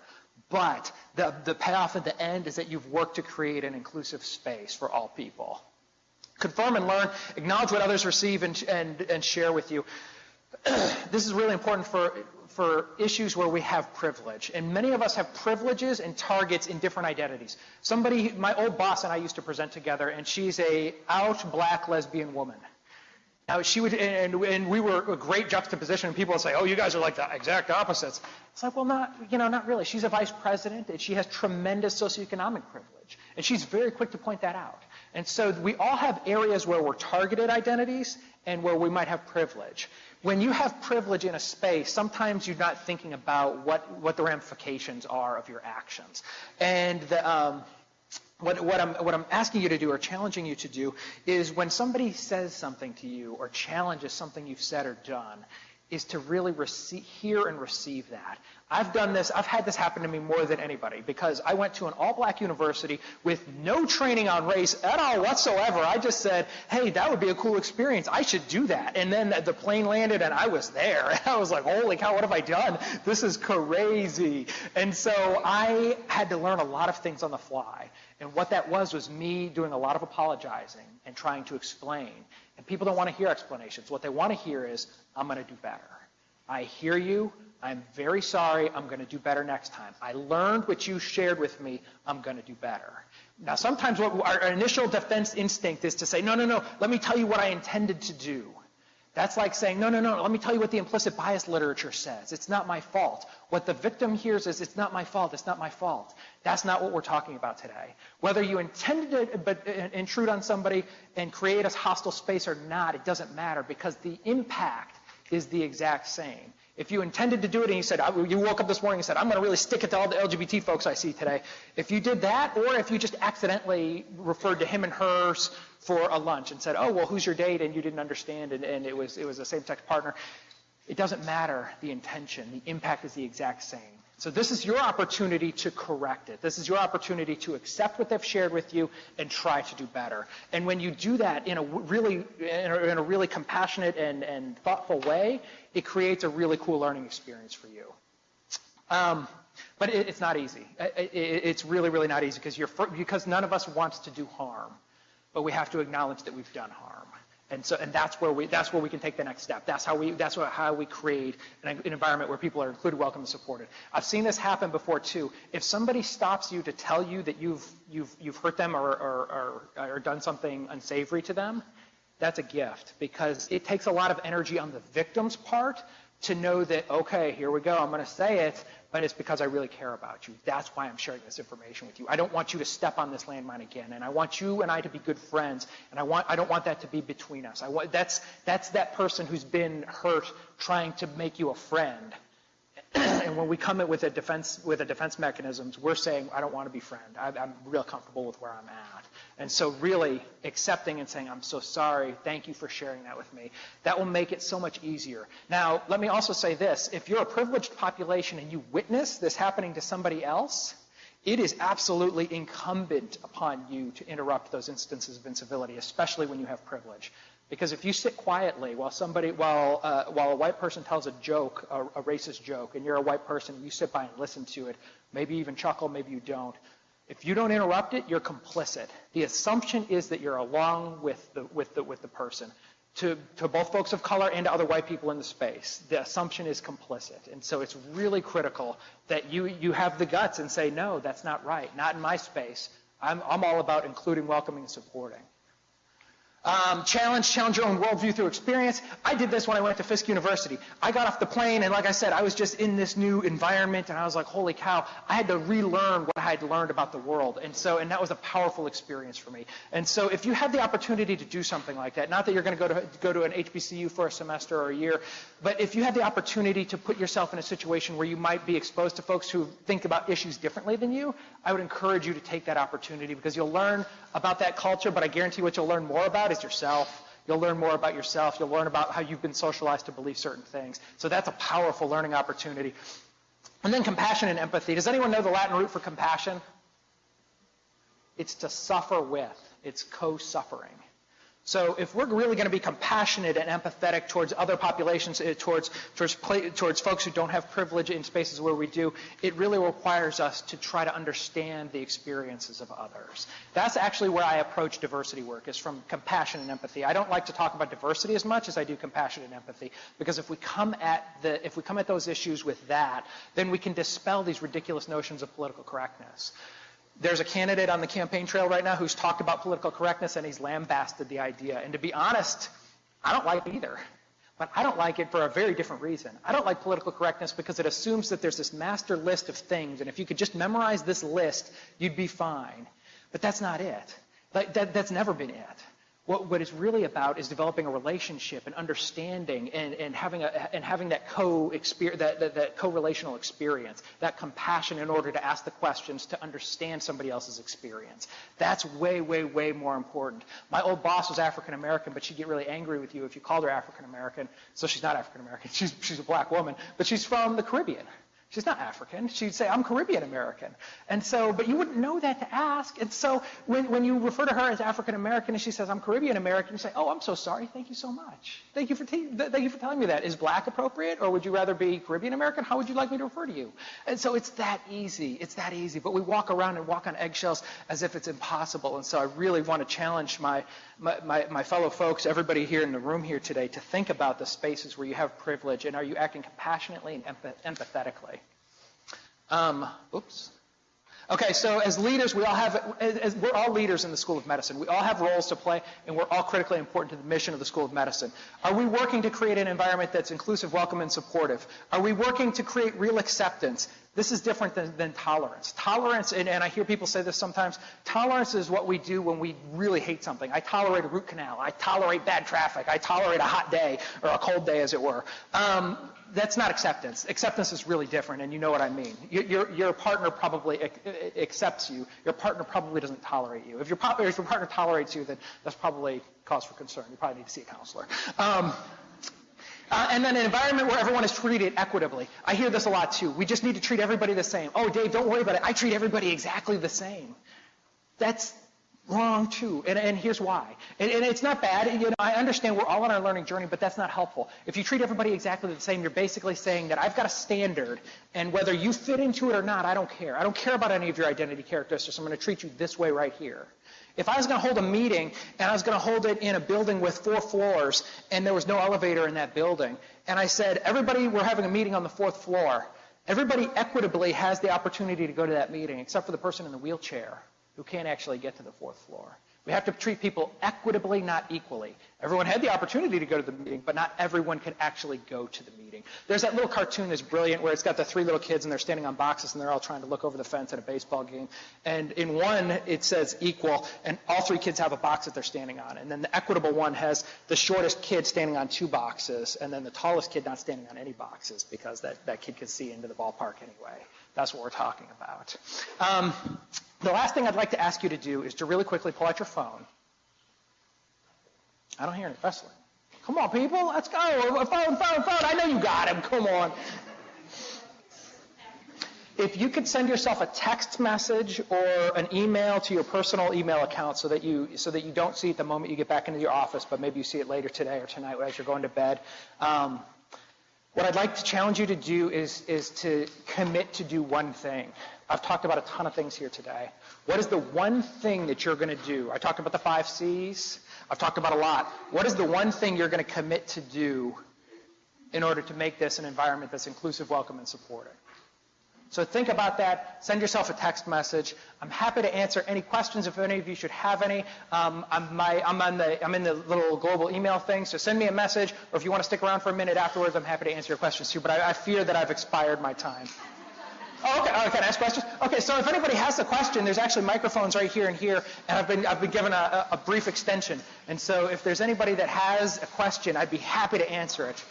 But the payoff at the end is that you've worked to create an inclusive space for all people. Confirm and learn. Acknowledge what others receive and share with you. This is really important for issues where we have privilege. And many of us have privileges and targets in different identities. My old boss and I used to present together, and she's a out black lesbian woman. Now she would, and we were a great juxtaposition, and people would say, oh, you guys are like the exact opposites. It's like, well, not really. She's a vice president, and she has tremendous socioeconomic privilege. And she's very quick to point that out. And so we all have areas where we're targeted identities and where we might have privilege. When you have privilege in a space, sometimes you're not thinking about what the ramifications are of your actions. And what I'm asking you to do or challenging you to do is when somebody says something to you or challenges something you've said or done, is to really hear and receive that. I've done this, I've had this happen to me more than anybody because I went to an all-black university with no training on race at all whatsoever. I just said, hey, that would be a cool experience. I should do that. And then the plane landed and I was there. And I was like, holy cow, what have I done? This is crazy. And so I had to learn a lot of things on the fly. And what that was me doing a lot of apologizing and trying to explain. And people don't want to hear explanations. What they want to hear is, I'm going to do better. I hear you. I'm very sorry. I'm going to do better next time. I learned what you shared with me. I'm going to do better. Now, sometimes what our initial defense instinct is to say, no, let me tell you what I intended to do. That's like saying, no, let me tell you what the implicit bias literature says. It's not my fault. What the victim hears is, it's not my fault, it's not my fault. That's not what we're talking about today. Whether you intended to intrude on somebody and create a hostile space or not, it doesn't matter because the impact is the exact same. If you intended to do it and you said, you woke up this morning and said, I'm going to really stick it to all the LGBT folks I see today. If you did that, or if you just accidentally referred to him and hers for a lunch and said, oh, well, who's your date? And you didn't understand and it was a same-sex partner. It doesn't matter the intention. The impact is the exact same. So this is your opportunity to correct it. This is your opportunity to accept what they've shared with you and try to do better. And when you do that in a really compassionate and thoughtful way, it creates a really cool learning experience for you. But it's not easy. It's really, really not easy because none of us wants to do harm. But we have to acknowledge that we've done harm. And that's where we can take the next step. That's how we create an environment where people are included, welcome, and supported. I've seen this happen before too. If somebody stops you to tell you that you've hurt them or done something unsavory to them, that's a gift because it takes a lot of energy on the victim's part to know that, okay, here we go, I'm going to say it, but it's because I really care about you. That's why I'm sharing this information with you. I don't want you to step on this landmine again, and I want you and I to be good friends, and I don't want that to be between us. That's that person who's been hurt trying to make you a friend. And when we come in with a defense mechanisms, we're saying, I don't want to be friend. I'm real comfortable with where I'm at. And so really accepting and saying, I'm so sorry, thank you for sharing that with me. That will make it so much easier. Now, let me also say this. If you're a privileged population and you witness this happening to somebody else, it is absolutely incumbent upon you to interrupt those instances of incivility, especially when you have privilege. Because if you sit quietly while a white person tells a joke, a racist joke, and you're a white person, you sit by and listen to it, maybe even chuckle, maybe you don't. If you don't interrupt it, you're complicit. The assumption is that you're along with the person. To both folks of color and to other white people in the space, the assumption is complicit. And so it's really critical that you have the guts and say, no, that's not right. Not in my space. I'm all about including, welcoming, and supporting. Challenge your own worldview through experience. I did this when I went to Fisk University. I got off the plane, and like I said, I was just in this new environment, and I was like, holy cow, I had to relearn what I had learned about the world. And that was a powerful experience for me. And so if you have the opportunity to do something like that, not that you're going to go to an HBCU for a semester or a year, but if you have the opportunity to put yourself in a situation where you might be exposed to folks who think about issues differently than you, I would encourage you to take that opportunity because you'll learn about that culture, but I guarantee what you'll learn more about is yourself. You'll learn more about yourself. You'll learn about how you've been socialized to believe certain things. So that's a powerful learning opportunity. And then compassion and empathy. Does anyone know the Latin root for compassion? It's to suffer with. It's co-suffering. So if we're really going to be compassionate and empathetic towards other populations, towards folks who don't have privilege in spaces where we do, it really requires us to try to understand the experiences of others. That's actually where I approach diversity work, is from compassion and empathy. I don't like to talk about diversity as much as I do compassion and empathy, because if we come at those issues with that, then we can dispel these ridiculous notions of political correctness. There's a candidate on the campaign trail right now who's talked about political correctness, and he's lambasted the idea. And to be honest, I don't like it either. But I don't like it for a very different reason. I don't like political correctness because it assumes that there's this master list of things, and if you could just memorize this list, you'd be fine. But that's not it. That's never been it. What it's really about is developing a relationship and understanding and having that co-relational experience, that compassion in order to ask the questions to understand somebody else's experience. That's way, way, way more important. My old boss was African American, but she'd get really angry with you if you called her African American. So she's not African American. She's a black woman, but she's from the Caribbean. She's not African. She'd say, I'm Caribbean American. And so, but you wouldn't know that to ask. And so when you refer to her as African American and she says, I'm Caribbean American, you say, oh, I'm so sorry. Thank you so much. Thank you for telling me that. Is black appropriate, or would you rather be Caribbean American? How would you like me to refer to you? And so it's that easy. It's that easy. But we walk around and walk on eggshells as if it's impossible. And so I really want to challenge my fellow folks, everybody here in the room here today, to think about the spaces where you have privilege, and are you acting compassionately and empathetically? Okay, so as leaders, we're all leaders in the School of Medicine. We all have roles to play, and we're all critically important to the mission of the School of Medicine. Are we working to create an environment that's inclusive, welcome, and supportive? Are we working to create real acceptance? This is different than tolerance. Tolerance, and I hear people say this sometimes, tolerance is what we do when we really hate something. I tolerate a root canal. I tolerate bad traffic. I tolerate a hot day, or a cold day, as it were. That's not acceptance. Acceptance is really different, and you know what I mean. Your partner probably accepts you. Your partner probably doesn't tolerate you. If your partner tolerates you, then that's probably cause for concern. You probably need to see a counselor. And then an environment where everyone is treated equitably. I hear this a lot too. We just need to treat everybody the same. Oh, Dave, don't worry about it. I treat everybody exactly the same. That's wrong too, and here's why. And it's not bad. You know, I understand we're all on our learning journey, but that's not helpful. If you treat everybody exactly the same, you're basically saying that I've got a standard, and whether you fit into it or not, I don't care. I don't care about any of your identity characteristics. I'm going to treat you this way right here. If I was going to hold a meeting, and I was going to hold it in a building with 4 floors, and there was no elevator in that building, and I said, everybody, we're having a meeting on the 4th floor. Everybody equitably has the opportunity to go to that meeting, except for the person in the wheelchair who can't actually get to the 4th floor. We have to treat people equitably, not equally. Everyone had the opportunity to go to the meeting, but not everyone could actually go to the meeting. There's that little cartoon that's brilliant where it's got the 3 little kids and they're standing on boxes and they're all trying to look over the fence at a baseball game. And in one, it says equal, and all 3 kids have a box that they're standing on. And then the equitable one has the shortest kid standing on 2 boxes, and then the tallest kid not standing on any boxes because that kid could see into the ballpark anyway. That's what we're talking about. The last thing I'd like to ask you to do is to really quickly pull out your phone. I don't hear any wrestling. Come on, people. Let's go. Phone. I know you got him. Come on. If you could send yourself a text message or an email to your personal email account so that you don't see it the moment you get back into your office, but maybe you see it later today or tonight as you're going to bed. What I'd like to challenge you to do is to commit to do one thing. I've talked about a ton of things here today. What is the one thing that you're going to do? I talked about the 5 C's. I've talked about a lot. What is the one thing you're going to commit to do in order to make this an environment that's inclusive, welcome, and supporting? So think about that. Send yourself a text message. I'm happy to answer any questions if any of you should have any. I'm in the little global email thing, so send me a message. Or if you want to stick around for a minute afterwards, I'm happy to answer your questions too. But I fear that I've expired my time. Oh, okay. Can I ask questions? Okay. So if anybody has a question, there's actually microphones right here and here, and I've been given a brief extension. And so if there's anybody that has a question, I'd be happy to answer it.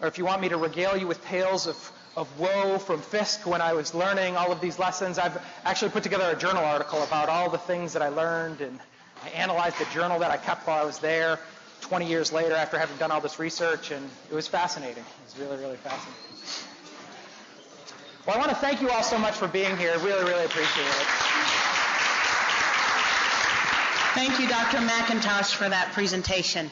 Or if you want me to regale you with tales of woe from Fisk when I was learning all of these lessons, I've actually put together a journal article about all the things that I learned, and I analyzed the journal that I kept while I was there 20 years later after having done all this research, and it was fascinating. It was really, really fascinating. Well, I want to thank you all so much for being here. Really, really appreciate it. Thank you, Dr. McIntosh, for that presentation.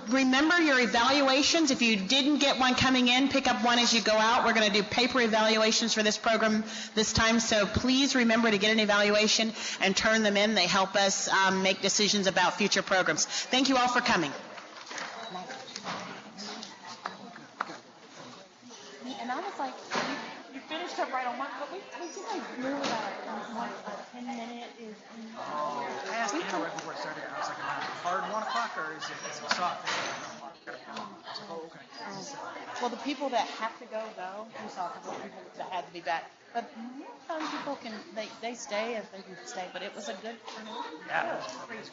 Remember your evaluations. If you didn't get one coming in, pick up one as you go out. We're going to do paper evaluations for this program this time, so please remember to get an evaluation and turn them in. They help us make decisions about future programs. Thank you all for coming. And I was like, You finished up right on mark, but we did like move about a 10-minute is. I asked Anna right before I started. I was like, "Am I hard 1 o'clock or is it soft?" Oh, okay. Well, the people that have to go. We saw a couple of people that had to be back. But sometimes people they stay if they can stay. But it was a good turnout. Yeah, it was crazy.